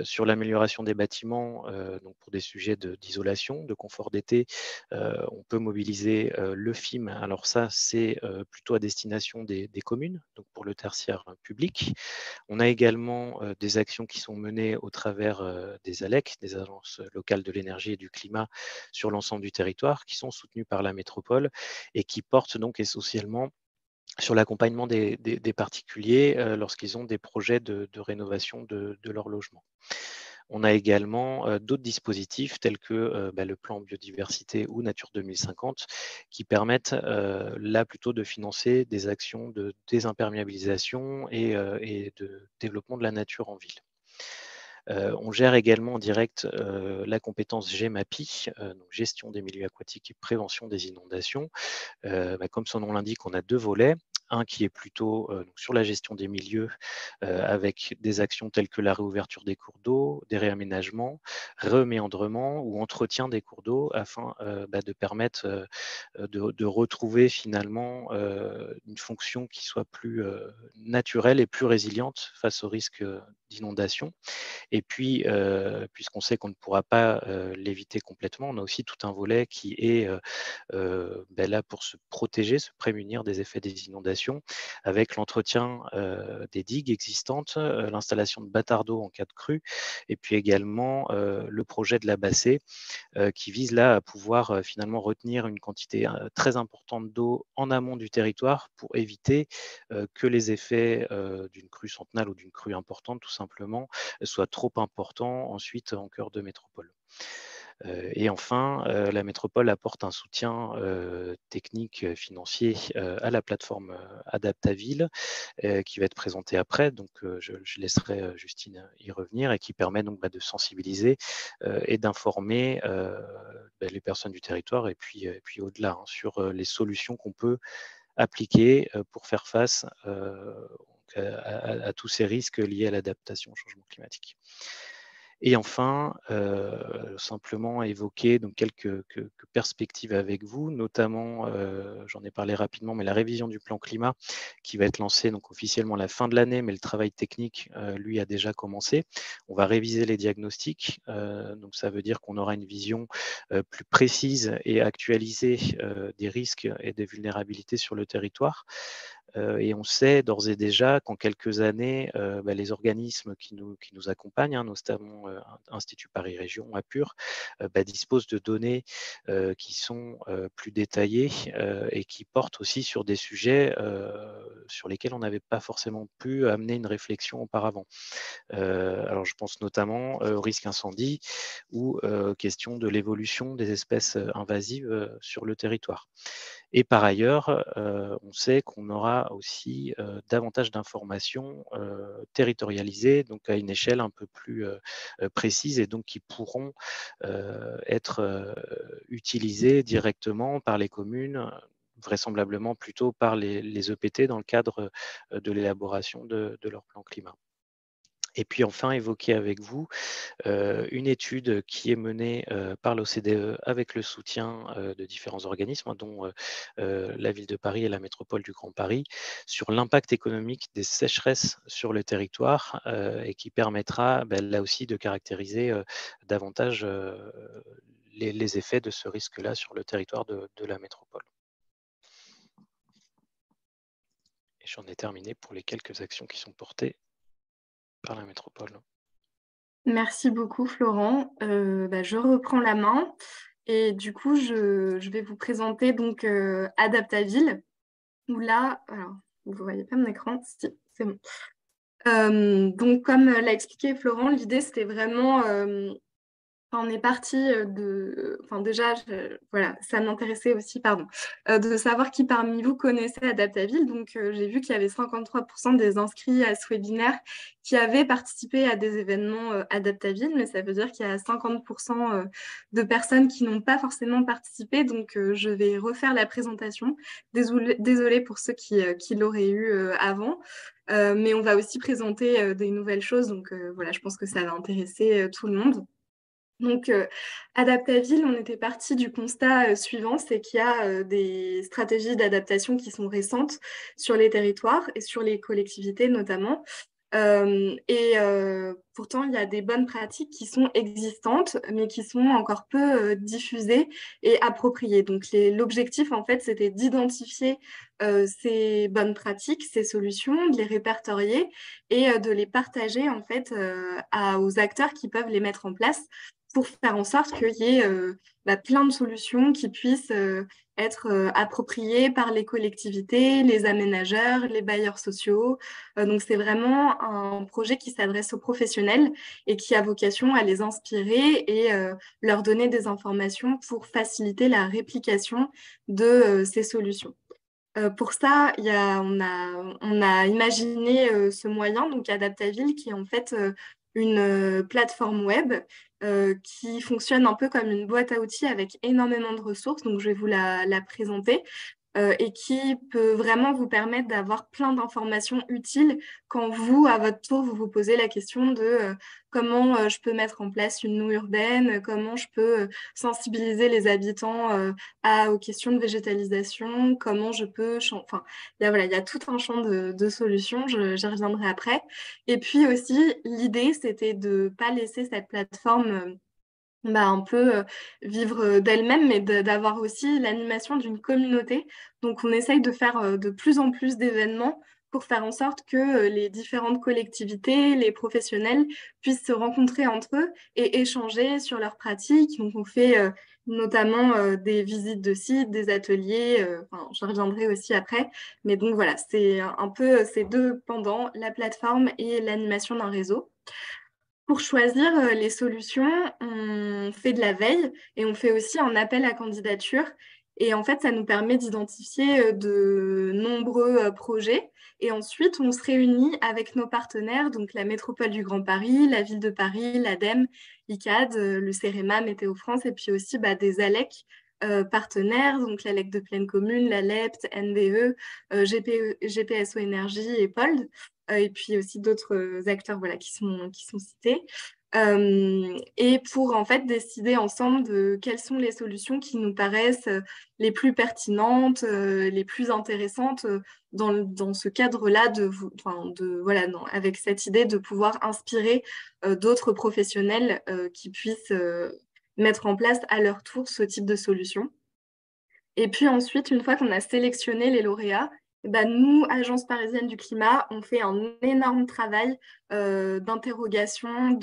Sur l'amélioration des bâtiments, donc pour des sujets d'isolation, de confort d'été, on peut mobiliser le FIM. Alors ça, c'est plutôt à destination des communes, donc pour le tertiaire public. On a également des actions qui sont menées au travers des ALEC, des agences locales de l'énergie et du climat, sur l'ensemble du territoire, qui sont soutenues par la métropole et qui portent donc essentiellement sur l'accompagnement des particuliers lorsqu'ils ont des projets de rénovation de leur logement. On a également d'autres dispositifs tels que le plan biodiversité ou Nature 2050 qui permettent là plutôt de financer des actions de désimperméabilisation et de développement de la nature en ville. On gère également en direct la compétence GEMAPI, donc gestion des milieux aquatiques et prévention des inondations. Comme son nom l'indique, on a deux volets. Un qui est plutôt sur la gestion des milieux avec des actions telles que la réouverture des cours d'eau, des réaménagements, reméandrement ou entretien des cours d'eau afin de permettre de retrouver finalement une fonction qui soit plus naturelle et plus résiliente face au risque d'inondation. Et puis, puisqu'on sait qu'on ne pourra pas l'éviter complètement, on a aussi tout un volet qui est là pour se protéger, se prémunir des effets des inondations, avec l'entretien des digues existantes, l'installation de bâtards d'eau en cas de crue, et puis également le projet de la Bassée, qui vise là à pouvoir finalement retenir une quantité très importante d'eau en amont du territoire pour éviter que les effets d'une crue centenale ou d'une crue importante, tout simplement, soient trop importants ensuite en cœur de métropole. Et enfin, la métropole apporte un soutien technique, financier à la plateforme Adaptaville qui va être présentée après. Donc, je laisserai Justine y revenir et qui permet donc de sensibiliser et d'informer les personnes du territoire et puis au-delà sur les solutions qu'on peut appliquer pour faire face à tous ces risques liés à l'adaptation au changement climatique. Et enfin, simplement évoquer donc quelques perspectives avec vous, notamment, j'en ai parlé rapidement, mais la révision du plan climat qui va être lancée donc officiellement à la fin de l'année, mais le travail technique, lui, a déjà commencé. On va réviser les diagnostics, donc ça veut dire qu'on aura une vision plus précise et actualisée des risques et des vulnérabilités sur le territoire. Et on sait d'ores et déjà qu'en quelques années, les organismes qui nous accompagnent, hein, notamment Institut Paris Région, APUR, disposent de données qui sont plus détaillées et qui portent aussi sur des sujets sur lesquels on n'avait pas forcément pu amener une réflexion auparavant. Alors je pense notamment au risque incendie ou question de l'évolution des espèces invasives sur le territoire. Et par ailleurs, on sait qu'on aura aussi davantage d'informations territorialisées, donc à une échelle un peu plus précise et donc qui pourront être utilisées directement par les communes, vraisemblablement plutôt par les EPT dans le cadre de l'élaboration de leur plan climat. Et puis enfin, évoquer avec vous une étude qui est menée par l'OCDE avec le soutien de différents organismes, hein, dont la Ville de Paris et la Métropole du Grand Paris, sur l'impact économique des sécheresses sur le territoire et qui permettra là aussi de caractériser davantage les effets de ce risque-là sur le territoire de la métropole. Et j'en ai terminé pour les quelques actions qui sont portées par la métropole. Merci beaucoup, Florent. Je reprends la main et du coup, je vais vous présenter donc Adaptaville, où là, alors, vous ne voyez pas mon écran, si, c'est bon. Donc, comme l'a expliqué Florent, l'idée, c'était vraiment on est parti Enfin, déjà, voilà, ça m'intéressait aussi, pardon, de savoir qui parmi vous connaissait Adaptaville. Donc, j'ai vu qu'il y avait 53% des inscrits à ce webinaire qui avaient participé à des événements Adaptaville, mais ça veut dire qu'il y a 50% de personnes qui n'ont pas forcément participé. Donc, je vais refaire la présentation. Désolée pour ceux qui l'auraient eu avant. Mais on va aussi présenter des nouvelles choses. Donc, voilà, je pense que ça va intéresser tout le monde. Donc, Adaptaville, on était parti du constat suivant, c'est qu'il y a des stratégies d'adaptation qui sont récentes sur les territoires et sur les collectivités notamment. Pourtant, il y a des bonnes pratiques qui sont existantes, mais qui sont encore peu diffusées et appropriées. Donc, l'objectif, en fait, c'était d'identifier ces bonnes pratiques, ces solutions, de les répertorier et de les partager, en fait, aux acteurs qui peuvent les mettre en place pour faire en sorte qu'il y ait plein de solutions qui puissent être appropriées par les collectivités, les aménageurs, les bailleurs sociaux. Donc, c'est vraiment un projet qui s'adresse aux professionnels et qui a vocation à les inspirer et leur donner des informations pour faciliter la réplication de ces solutions. Pour ça, on a imaginé ce moyen, donc Adaptaville, qui est en fait une plateforme web qui fonctionne un peu comme une boîte à outils avec énormément de ressources. Donc, je vais vous la présenter et qui peut vraiment vous permettre d'avoir plein d'informations utiles quand vous, à votre tour, vous vous posez la question de comment je peux mettre en place une noue urbaine, comment je peux sensibiliser les habitants aux questions de végétalisation, comment je peux... Enfin, il y a tout un champ de solutions, j'y reviendrai après. Et puis aussi, l'idée, c'était de ne pas laisser cette plateforme un peu vivre d'elle-même, mais d'avoir aussi l'animation d'une communauté. Donc, on essaye de faire de plus en plus d'événements pour faire en sorte que les différentes collectivités, les professionnels puissent se rencontrer entre eux et échanger sur leurs pratiques. Donc, on fait notamment des visites de sites, des ateliers, enfin, je reviendrai aussi après. Mais donc, voilà, c'est un peu ces deux pendant la plateforme et l'animation d'un réseau. Pour choisir les solutions, on fait de la veille et on fait aussi un appel à candidature. Et en fait, ça nous permet d'identifier de nombreux projets. Et ensuite, on se réunit avec nos partenaires, donc la Métropole du Grand Paris, la Ville de Paris, l'ADEME, l'ICAD, le CEREMA, Météo France, et puis aussi des ALEC partenaires, donc l'ALEC de Pleine Commune, l'ALEPT, NDE, GPSO Énergie et POLD. Et puis aussi d'autres acteurs qui sont cités. et pour en fait décider ensemble de quelles sont les solutions qui nous paraissent les plus pertinentes, les plus intéressantes dans ce cadre-là voilà, avec cette idée de pouvoir inspirer d'autres professionnels qui puissent mettre en place à leur tour ce type de solution. Et puis ensuite, une fois qu'on a sélectionné les lauréats, nous, Agence parisienne du climat, on fait un énorme travail d'interrogation,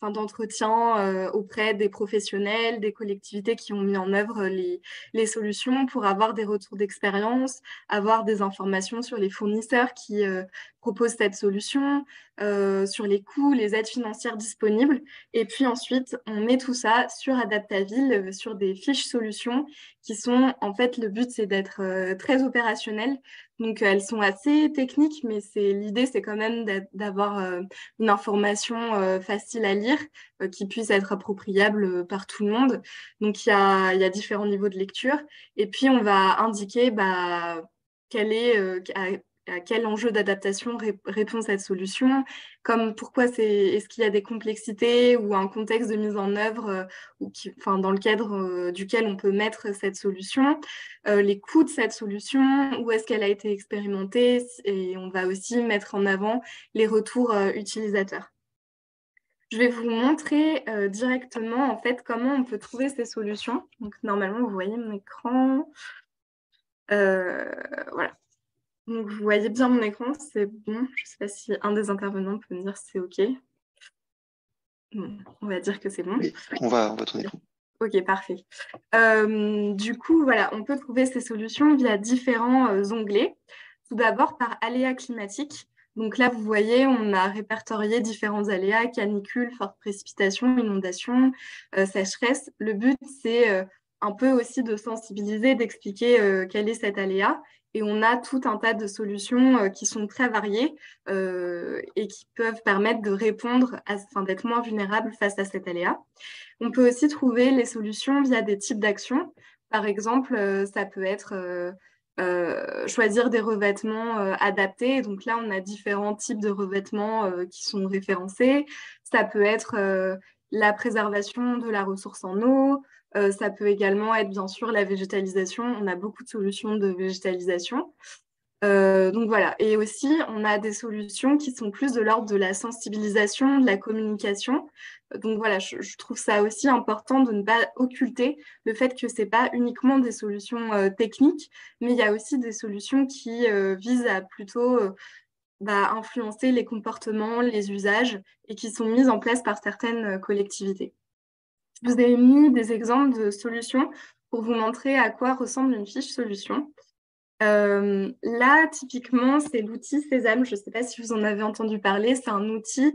d'entretien auprès des professionnels, des collectivités qui ont mis en œuvre les solutions pour avoir des retours d'expérience, avoir des informations sur les fournisseurs qui proposent cette solution, sur les coûts, les aides financières disponibles. Et puis ensuite, on met tout ça sur Adaptaville, sur des fiches solutions qui sont, en fait, le but, c'est d'être très opérationnelles. Donc, elles sont assez techniques, mais l'idée, c'est quand même d'avoir une information facile à lire, qui puisse être appropriable par tout le monde. Donc, il y a différents niveaux de lecture. Et puis, on va indiquer à quel enjeu d'adaptation répond cette solution, comme pourquoi est-ce qu'il y a des complexités ou un contexte de mise en œuvre dans le cadre duquel on peut mettre cette solution, les coûts de cette solution, où est-ce qu'elle a été expérimentée, et on va aussi mettre en avant les retours utilisateurs. Je vais vous montrer directement en fait comment on peut trouver ces solutions. Donc normalement, vous voyez mon écran. Voilà. Donc, vous voyez bien mon écran, c'est bon. Je ne sais pas si un des intervenants peut me dire si c'est OK. Bon, on va dire que c'est bon. Oui, on va ton écran. OK, parfait. Du coup, voilà, on peut trouver ces solutions via différents onglets. Tout d'abord, par aléas climatiques. Donc là, vous voyez, on a répertorié différents aléas, canicule, forte précipitation, inondation, sécheresse. Le but, c'est un peu aussi de sensibiliser, d'expliquer quel est cet aléa. Et on a tout un tas de solutions qui sont très variées et qui peuvent permettre de répondre, d'être moins vulnérable face à cet aléa. On peut aussi trouver les solutions via des types d'actions. Par exemple, ça peut être choisir des revêtements adaptés. Donc là, on a différents types de revêtements qui sont référencés. Ça peut être la préservation de la ressource en eau. Ça peut également être, bien sûr, la végétalisation. On a beaucoup de solutions de végétalisation. Donc voilà. Et aussi, on a des solutions qui sont plus de l'ordre de la sensibilisation, de la communication. Donc voilà, je trouve ça aussi important de ne pas occulter le fait que ce n'est pas uniquement des solutions techniques, mais il y a aussi des solutions qui visent à plutôt influencer les comportements, les usages, et qui sont mises en place par certaines collectivités. Je vous ai mis des exemples de solutions pour vous montrer à quoi ressemble une fiche solution. Là, typiquement, c'est l'outil Sésame. Je ne sais pas si vous en avez entendu parler. C'est un outil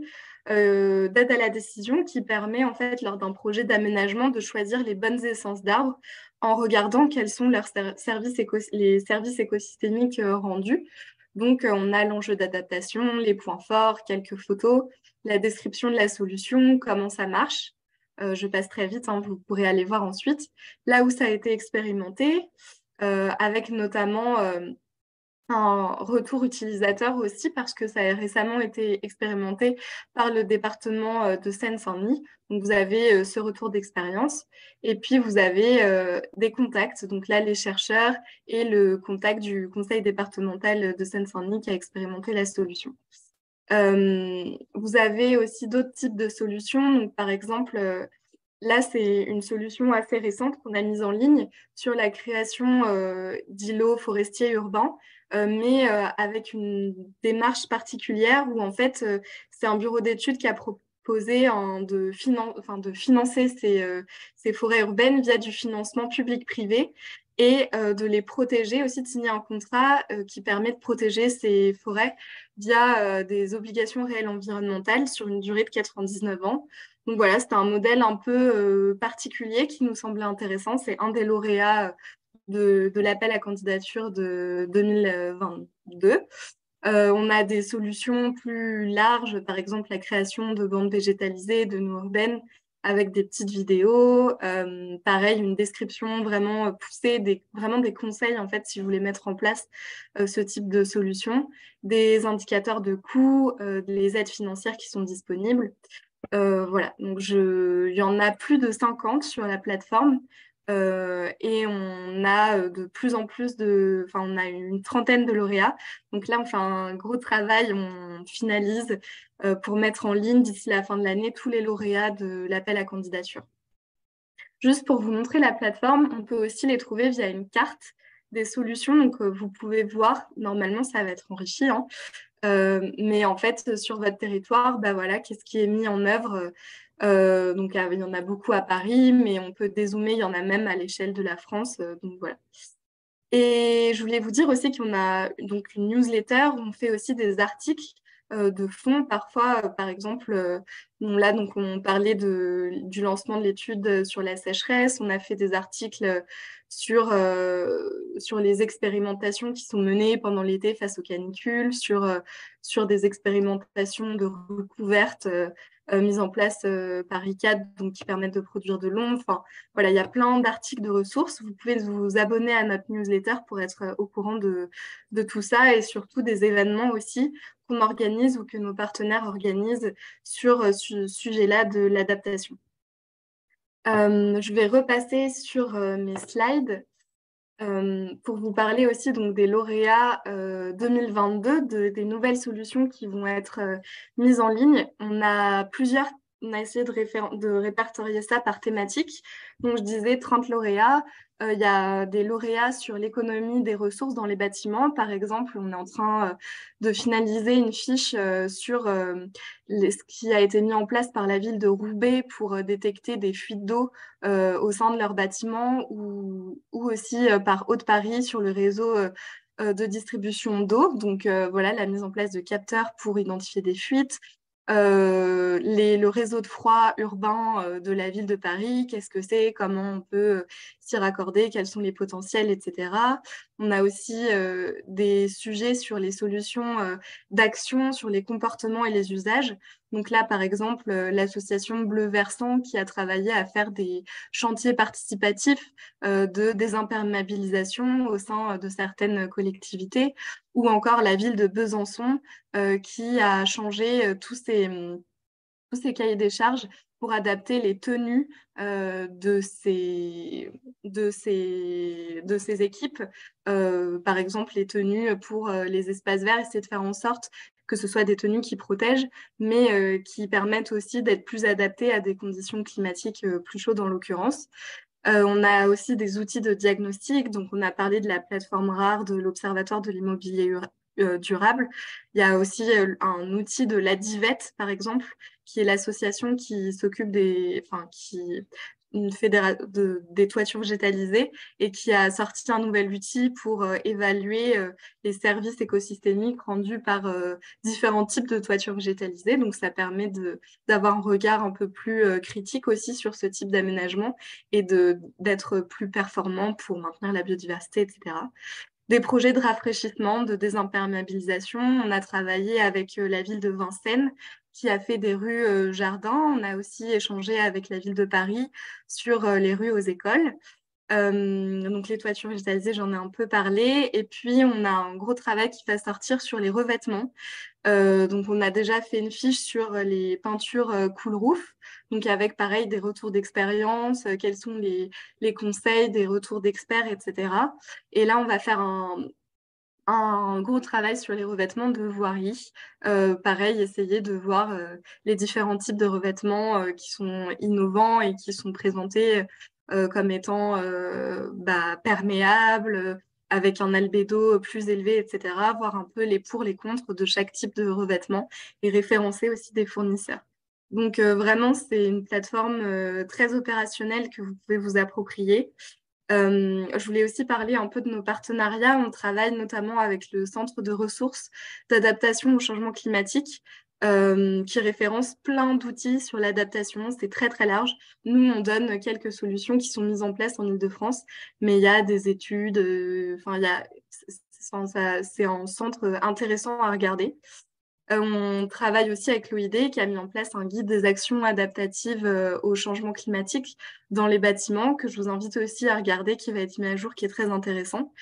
d'aide à la décision qui permet, en fait, lors d'un projet d'aménagement, de choisir les bonnes essences d'arbres en regardant quels sont les services écosystémiques rendus. Donc, on a l'enjeu d'adaptation, les points forts, quelques photos, la description de la solution, comment ça marche. Je passe très vite, hein, vous pourrez aller voir ensuite. Là où ça a été expérimenté, avec notamment un retour utilisateur aussi, parce que ça a récemment été expérimenté par le département de Seine-Saint-Denis. Donc, vous avez ce retour d'expérience. Et puis, vous avez des contacts. Donc là, les chercheurs et le contact du conseil départemental de Seine-Saint-Denis qui a expérimenté la solution. Vous avez aussi d'autres types de solutions. Donc, par exemple, là, c'est une solution assez récente qu'on a mise en ligne sur la création d'îlots forestiers urbains, mais avec une démarche particulière où, en fait, c'est un bureau d'études qui a proposé de financer ces forêts urbaines via du financement public-privé et de les protéger, aussi de signer un contrat qui permet de protéger ces forêts via des obligations réelles environnementales sur une durée de 99 ans. Donc voilà, c'était un modèle un peu particulier qui nous semblait intéressant. C'est un des lauréats de l'appel à candidature de 2022. On a des solutions plus larges, par exemple la création de bandes végétalisées, de nœuds urbaines, avec des petites vidéos. Pareil, une description vraiment poussée, vraiment des conseils, en fait, si vous voulez mettre en place ce type de solution. Des indicateurs de coûts, les aides financières qui sont disponibles. Voilà, donc il y en a plus de 50 sur la plateforme. Et on a de plus en plus on a une trentaine de lauréats. Donc là, on fait un gros travail, on finalise pour mettre en ligne d'ici la fin de l'année tous les lauréats de l'appel à candidature. Juste pour vous montrer la plateforme, on peut aussi les trouver via une carte des solutions. Donc vous pouvez voir, normalement, ça va être enrichi, hein. Mais en fait, sur votre territoire, bah voilà, qu'est-ce qui est mis en œuvre? Donc, il y en a beaucoup à Paris, mais on peut dézoomer, il y en a même à l'échelle de la France. Donc, voilà. Et je voulais vous dire aussi qu'on a donc une newsletter où on fait aussi des articles de fond. Parfois, par exemple, là, donc, on parlait du lancement de l'étude sur la sécheresse. On a fait des articles sur les expérimentations qui sont menées pendant l'été face aux canicules, sur des expérimentations de recouverte mises en place par ICAD, donc qui permettent de produire de l'ombre. Enfin, voilà, il y a plein d'articles de ressources. Vous pouvez vous abonner à notre newsletter pour être au courant de tout ça et surtout des événements aussi qu'on organise ou que nos partenaires organisent sur ce sujet-là de l'adaptation. Je vais repasser sur mes slides pour vous parler aussi donc, des lauréats 2022, des nouvelles solutions qui vont être mises en ligne. On a essayé de répertorier ça par thématique. Donc, je disais 30 lauréats. Il y a des lauréats sur l'économie des ressources dans les bâtiments. Par exemple, on est en train de finaliser une fiche sur ce qui a été mis en place par la ville de Roubaix pour détecter des fuites d'eau au sein de leurs bâtiments ou aussi par Haute-Paris sur le réseau de distribution d'eau. Donc voilà, la mise en place de capteurs pour identifier des fuites. Le réseau de froid urbain de la ville de Paris, qu'est-ce que c'est, comment on peut s'y raccorder, quels sont les potentiels, etc. On a aussi des sujets sur les solutions d'action, sur les comportements et les usages. Donc là, par exemple, l'association Bleu Versant qui a travaillé à faire des chantiers participatifs de désimperméabilisation au sein de certaines collectivités, ou encore la ville de Besançon qui a changé tous ces cahiers des charges pour adapter les tenues de ces équipes. Par exemple, les tenues pour les espaces verts, essayer de faire en sorte que ce soit des tenues qui protègent, mais qui permettent aussi d'être plus adaptées à des conditions climatiques plus chaudes en l'occurrence. On a aussi des outils de diagnostic. Donc, on a parlé de la plateforme rare de l'Observatoire de l'immobilier durable. Il y a aussi un outil de l'ADIVET, par exemple, qui est l'association qui s'occupe des toitures végétalisées et qui a sorti un nouvel outil pour évaluer les services écosystémiques rendus par différents types de toitures végétalisées. Donc, ça permet d'avoir un regard un peu plus critique aussi sur ce type d'aménagement et d'être plus performant pour maintenir la biodiversité, etc. Des projets de rafraîchissement, de désimperméabilisation. On a travaillé avec la ville de Vincennes qui a fait des rues jardins. On a aussi échangé avec la ville de Paris sur les rues aux écoles. Donc les toitures végétalisées, j'en ai un peu parlé. Et puis, on a un gros travail qui va sortir sur les revêtements. Donc, on a déjà fait une fiche sur les peintures cool roof, donc avec pareil des retours d'expérience, quels sont les conseils, des retours d'experts, etc. Et là, on va faire un gros travail sur les revêtements de voirie. Pareil, essayer de voir les différents types de revêtements qui sont innovants et qui sont présentés comme étant perméables, avec un albédo plus élevé, etc. Voir un peu les pour, les contre de chaque type de revêtement et référencer aussi des fournisseurs. Donc vraiment, c'est une plateforme très opérationnelle que vous pouvez vous approprier. Je voulais aussi parler un peu de nos partenariats. On travaille notamment avec le Centre de ressources d'adaptation au changement climatique qui référence plein d'outils sur l'adaptation. C'est très, très large. Nous, on donne quelques solutions qui sont mises en place en Île-de-France, mais il y a des études, c'est un centre intéressant à regarder. On travaille aussi avec l'OID qui a mis en place un guide des actions adaptatives au changement climatique dans les bâtiments que je vous invite aussi à regarder, qui va être mis à jour, qui est très intéressant.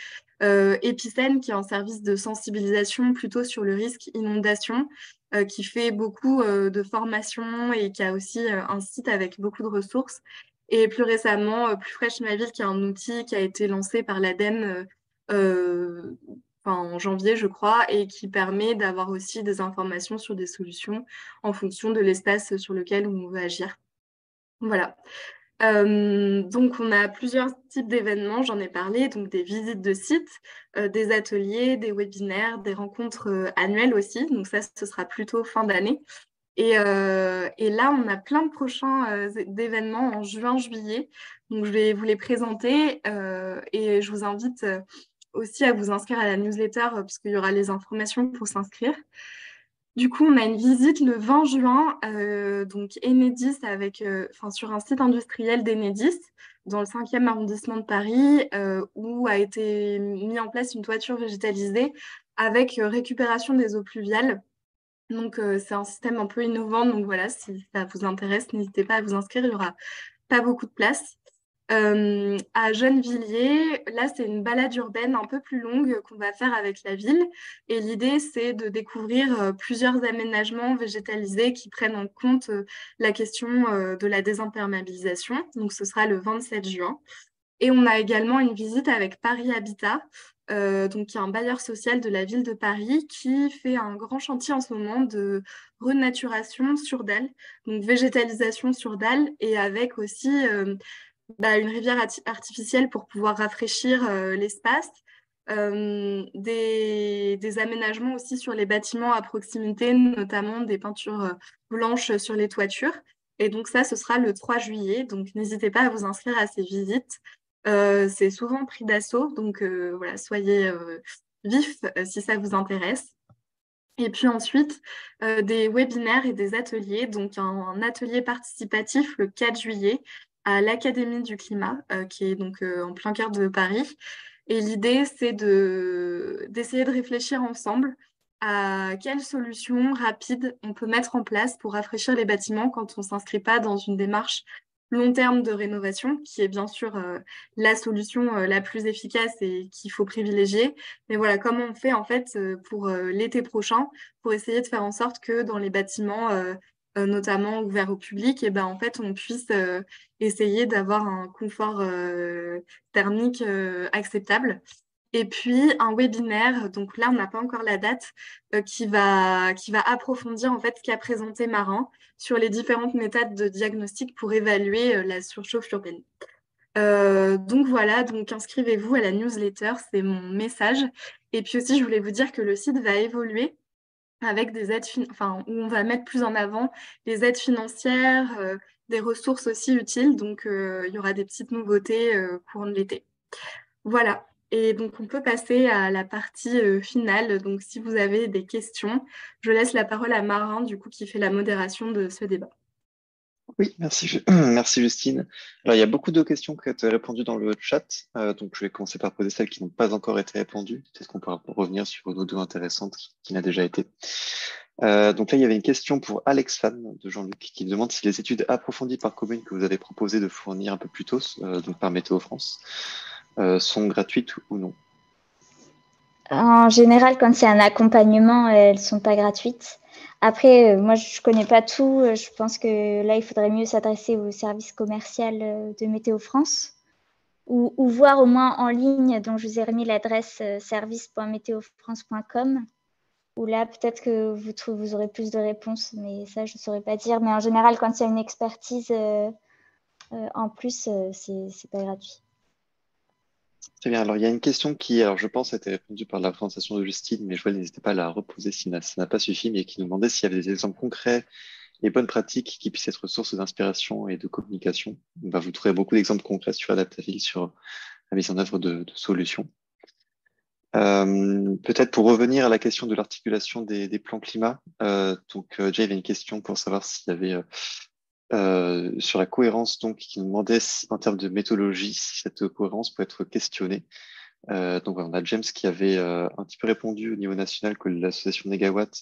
Epicène qui est un service de sensibilisation plutôt sur le risque inondation qui fait beaucoup de formations et qui a aussi un site avec beaucoup de ressources. Et plus récemment, Plus fraîche ma ville, qui est un outil qui a été lancé par l'ADEME en janvier, je crois, et qui permet d'avoir aussi des informations sur des solutions en fonction de l'espace sur lequel on veut agir. Voilà. Donc, on a plusieurs types d'événements, j'en ai parlé, donc des visites de sites, des ateliers, des webinaires, des rencontres annuelles aussi. Donc ça, ce sera plutôt fin d'année. Et là, on a plein de prochains d'événements en juin, juillet. Donc, je vais vous les présenter et je vous invite aussi à vous inscrire à la newsletter parce qu'il y aura les informations pour s'inscrire. Du coup, on a une visite le 20 juin, donc Enedis sur un site industriel d'Enedis dans le 5e arrondissement de Paris, où a été mis en place une toiture végétalisée avec récupération des eaux pluviales. Donc, c'est un système un peu innovant. Donc voilà, si ça vous intéresse, n'hésitez pas à vous inscrire. Il n'y aura pas beaucoup de place. À Gennevilliers, là, c'est une balade urbaine un peu plus longue qu'on va faire avec la ville. Et l'idée, c'est de découvrir plusieurs aménagements végétalisés qui prennent en compte la question de la désimperméabilisation. Donc, ce sera le 27 juin. Et on a également une visite avec Paris Habitat, qui est un bailleur social de la ville de Paris qui fait un grand chantier en ce moment de renaturation sur dalle, donc végétalisation sur dalle, et avec aussi une rivière artificielle pour pouvoir rafraîchir l'espace, des aménagements aussi sur les bâtiments à proximité, notamment des peintures blanches sur les toitures. Et donc ça, ce sera le 3 juillet. Donc n'hésitez pas à vous inscrire à ces visites. C'est souvent pris d'assaut, donc voilà, soyez vifs si ça vous intéresse. Et puis ensuite, des webinaires et des ateliers. Donc, un atelier participatif le 4 juillet à l'Académie du climat, qui est donc en plein cœur de Paris. Et l'idée, c'est d'essayer de réfléchir ensemble à quelles solutions rapides on peut mettre en place pour rafraîchir les bâtiments quand on ne s'inscrit pas dans une démarche long terme de rénovation, qui est bien sûr la solution la plus efficace et qu'il faut privilégier. Mais voilà, comment on fait en fait pour l'été prochain, pour essayer de faire en sorte que dans les bâtiments, notamment ouverts au public, et ben, en fait, on puisse essayer d'avoir un confort thermique acceptable. Et puis un webinaire, donc là on n'a pas encore la date, qui va approfondir en fait ce qu'a présenté Marin sur les différentes méthodes de diagnostic pour évaluer la surchauffe urbaine. Donc voilà, donc inscrivez-vous à la newsletter, c'est mon message. Et puis aussi, je voulais vous dire que le site va évoluer avec des aides, où on va mettre plus en avant les aides financières, des ressources aussi utiles. Donc il y aura des petites nouveautés courant de l'été. Voilà. Et donc on peut passer à la partie finale. Donc si vous avez des questions, je laisse la parole à Marin, du coup, qui fait la modération de ce débat. Oui, merci, merci Justine. Alors, il y a beaucoup de questions qui ont été répondues dans le chat, donc je vais commencer par poser celles qui n'ont pas encore été répondues. Peut-être qu'on pourra revenir sur une ou deux intéressantes qui n'a déjà été. Donc là, il y avait une question pour Alex Fan de Jean-Luc qui demande si les études approfondies par commune que vous avez proposé de fournir un peu plus tôt, donc par Météo France, sont gratuites ou non. En général, quand c'est un accompagnement, elles ne sont pas gratuites. Après, moi, je ne connais pas tout. Je pense que là, il faudrait mieux s'adresser au service commercial de Météo France ou voir au moins en ligne, dont je vous ai remis l'adresse service.météofrance.com, où là, peut-être que vous aurez plus de réponses, mais ça, je ne saurais pas dire. Mais en général, quand il y a une expertise en plus, c'est pas gratuit. Très bien. Alors, il y a une question qui, alors, je pense, a été répondue par la présentation de Justine, mais je vois, n'hésitez pas à la reposer si ça n'a pas suffi, mais qui nous demandait s'il y avait des exemples concrets et bonnes pratiques qui puissent être source d'inspiration et de communication. Bah, vous trouverez beaucoup d'exemples concrets sur Adaptaville, sur la mise en œuvre de solutions. Peut-être pour revenir à la question de l'articulation des plans climat, Jay avait une question pour savoir s'il y avait sur la cohérence, donc qui nous demandait en termes de méthodologie si cette cohérence peut être questionnée. Donc on a James qui avait un petit peu répondu au niveau national que l'association Negawatt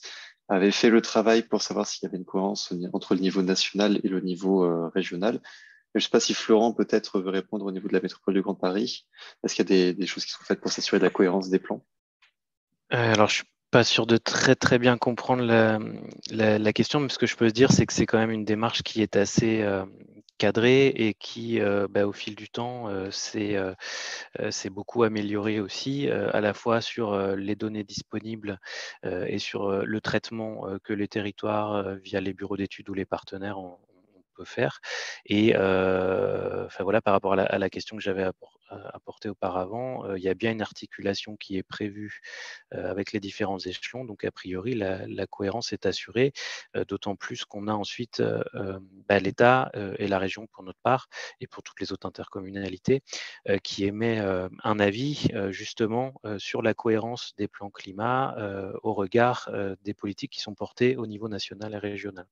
avait fait le travail pour savoir s'il y avait une cohérence entre le niveau national et le niveau régional. Je ne sais pas si Florent peut-être veut répondre au niveau de la métropole du Grand Paris. Est-ce qu'il y a des choses qui sont faites pour s'assurer de la cohérence des plans? Alors, je suis Pas sûr de très bien comprendre la question, mais ce que je peux dire, c'est que c'est quand même une démarche qui est assez cadrée et qui, au fil du temps, s'est beaucoup améliorée aussi, à la fois sur les données disponibles et sur le traitement que les territoires, via les bureaux d'études ou les partenaires, on peut faire. Et voilà, par rapport à la question que j'avais apportée auparavant, il y a bien une articulation qui est prévue avec les différents échelons. Donc, a priori, la cohérence est assurée, d'autant plus qu'on a ensuite l'État et la région pour notre part, et pour toutes les autres intercommunalités, qui émet un avis justement sur la cohérence des plans climat au regard des politiques qui sont portées au niveau national et régional.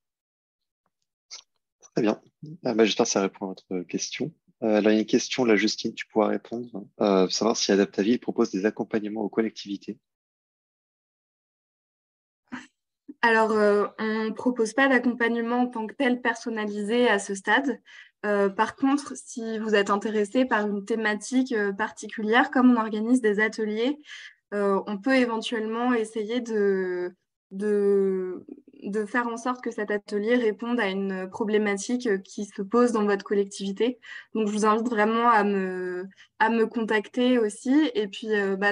Très bien. J'espère que ça répond à votre question. Là, il y a une question, là, Justine, tu pourras répondre. Savoir si Adaptaville propose des accompagnements aux collectivités. Alors, on ne propose pas d'accompagnement en tant que tel personnalisé à ce stade. Par contre, si vous êtes intéressé par une thématique particulière, comme on organise des ateliers, on peut éventuellement essayer de, de faire en sorte que cet atelier réponde à une problématique qui se pose dans votre collectivité. Donc, je vous invite vraiment à me contacter aussi. Et puis,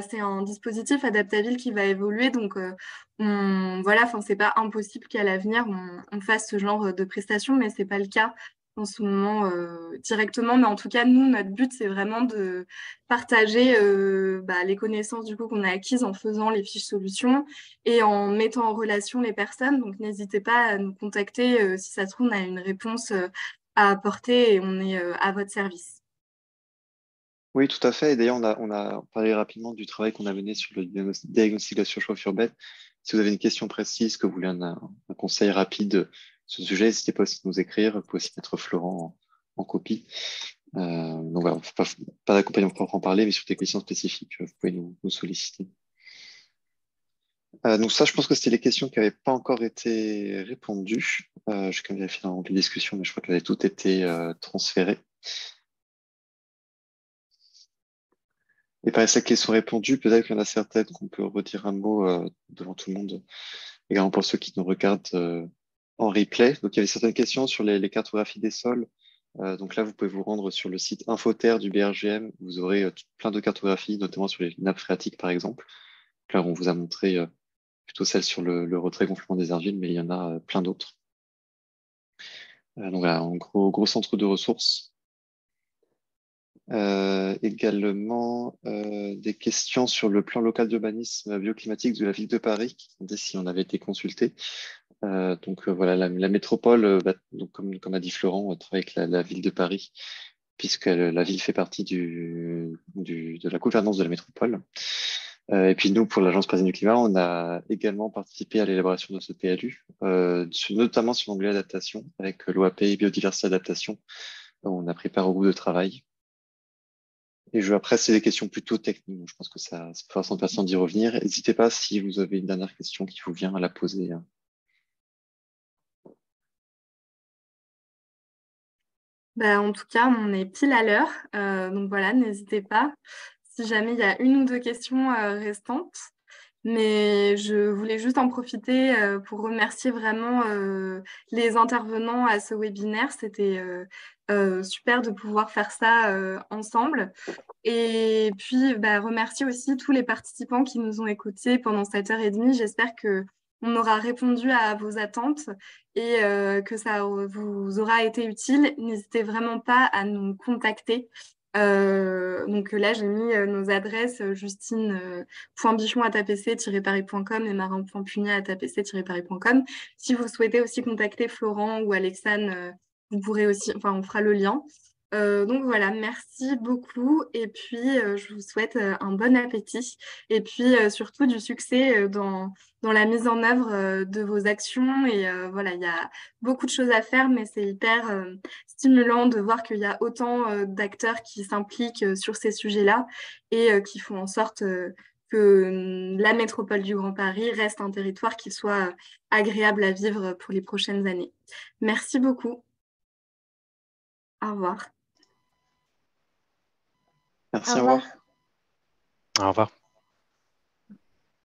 c'est un dispositif Adaptaville qui va évoluer. Donc, voilà, enfin, c'est pas impossible qu'à l'avenir, on fasse ce genre de prestations, mais c'est pas le cas en ce moment directement. Mais en tout cas, nous, notre but, c'est vraiment de partager les connaissances du coup qu'on a acquises en faisant les fiches solutions et en mettant en relation les personnes. Donc, n'hésitez pas à nous contacter si ça se trouve, on a une réponse à apporter et on est à votre service. Oui, tout à fait. Et d'ailleurs, on a parlé rapidement du travail qu'on a mené sur le diagnostic de la surchauffe urbaine. Si vous avez une question précise, que vous voulez un conseil rapide sur ce sujet, n'hésitez pas aussi à nous écrire. Vous pouvez aussi mettre Florent en copie. Donc voilà, pas d'accompagnement pour en parler, mais sur des questions spécifiques, vous pouvez nous solliciter. Donc ça, je pense que c'était les questions qui n'avaient pas encore été répondues. J'ai quand même vérifié dans les discussions, mais je crois qu'elles avaient toutes été transférées. Et par celles qui sont répondues, peut-être qu'il y en a certaines qu'on peut redire un mot devant tout le monde, également pour ceux qui nous regardent en replay. Donc, il y avait certaines questions sur les cartographies des sols. Donc là, vous pouvez vous rendre sur le site Infoterre du BRGM. Vous aurez plein de cartographies, notamment sur les nappes phréatiques, par exemple. Là, on vous a montré plutôt celle sur le retrait-gonflement des argiles, mais il y en a plein d'autres. Donc voilà, en gros centre de ressources. Également des questions sur le plan local d'urbanisme bioclimatique de la ville de Paris, qui demandaient si on avait été consulté. Voilà, la métropole, donc comme a dit Florent, travaille avec la ville de Paris, puisque la ville fait partie de la gouvernance de la métropole. Et puis nous, pour l'Agence parisienne du climat, on a également participé à l'élaboration de ce PLU, notamment sur l'onglet adaptation, avec l'OAP Biodiversité Adaptation. On a pris part au groupe de travail. Et après, c'est des questions plutôt techniques. Je pense que ça fera sans personne d'y revenir. N'hésitez pas si vous avez une dernière question qui vous vient à la poser. En tout cas, on est pile à l'heure. Donc voilà, n'hésitez pas si jamais il y a une ou deux questions restantes. Mais je voulais juste en profiter pour remercier vraiment les intervenants à ce webinaire. C'était super de pouvoir faire ça ensemble. Et puis, remercier aussi tous les participants qui nous ont écoutés pendant cette heure et demie. J'espère que on aura répondu à vos attentes et que ça vous aura été utile. N'hésitez vraiment pas à nous contacter. Donc là, j'ai mis nos adresses justine.bichon@apc-paris.com et marin.punier@apc-paris.com. Si vous souhaitez aussi contacter Florent ou Alexandre, vous pourrez aussi, enfin, on fera le lien. Donc voilà, merci beaucoup et puis je vous souhaite un bon appétit et puis surtout du succès dans la mise en œuvre de vos actions et voilà, il y a beaucoup de choses à faire mais c'est hyper stimulant de voir qu'il y a autant d'acteurs qui s'impliquent sur ces sujets-là et qui font en sorte que la métropole du Grand Paris reste un territoire qui soit agréable à vivre pour les prochaines années. Merci beaucoup. Au revoir. Merci, Au au revoir. revoir. Au revoir.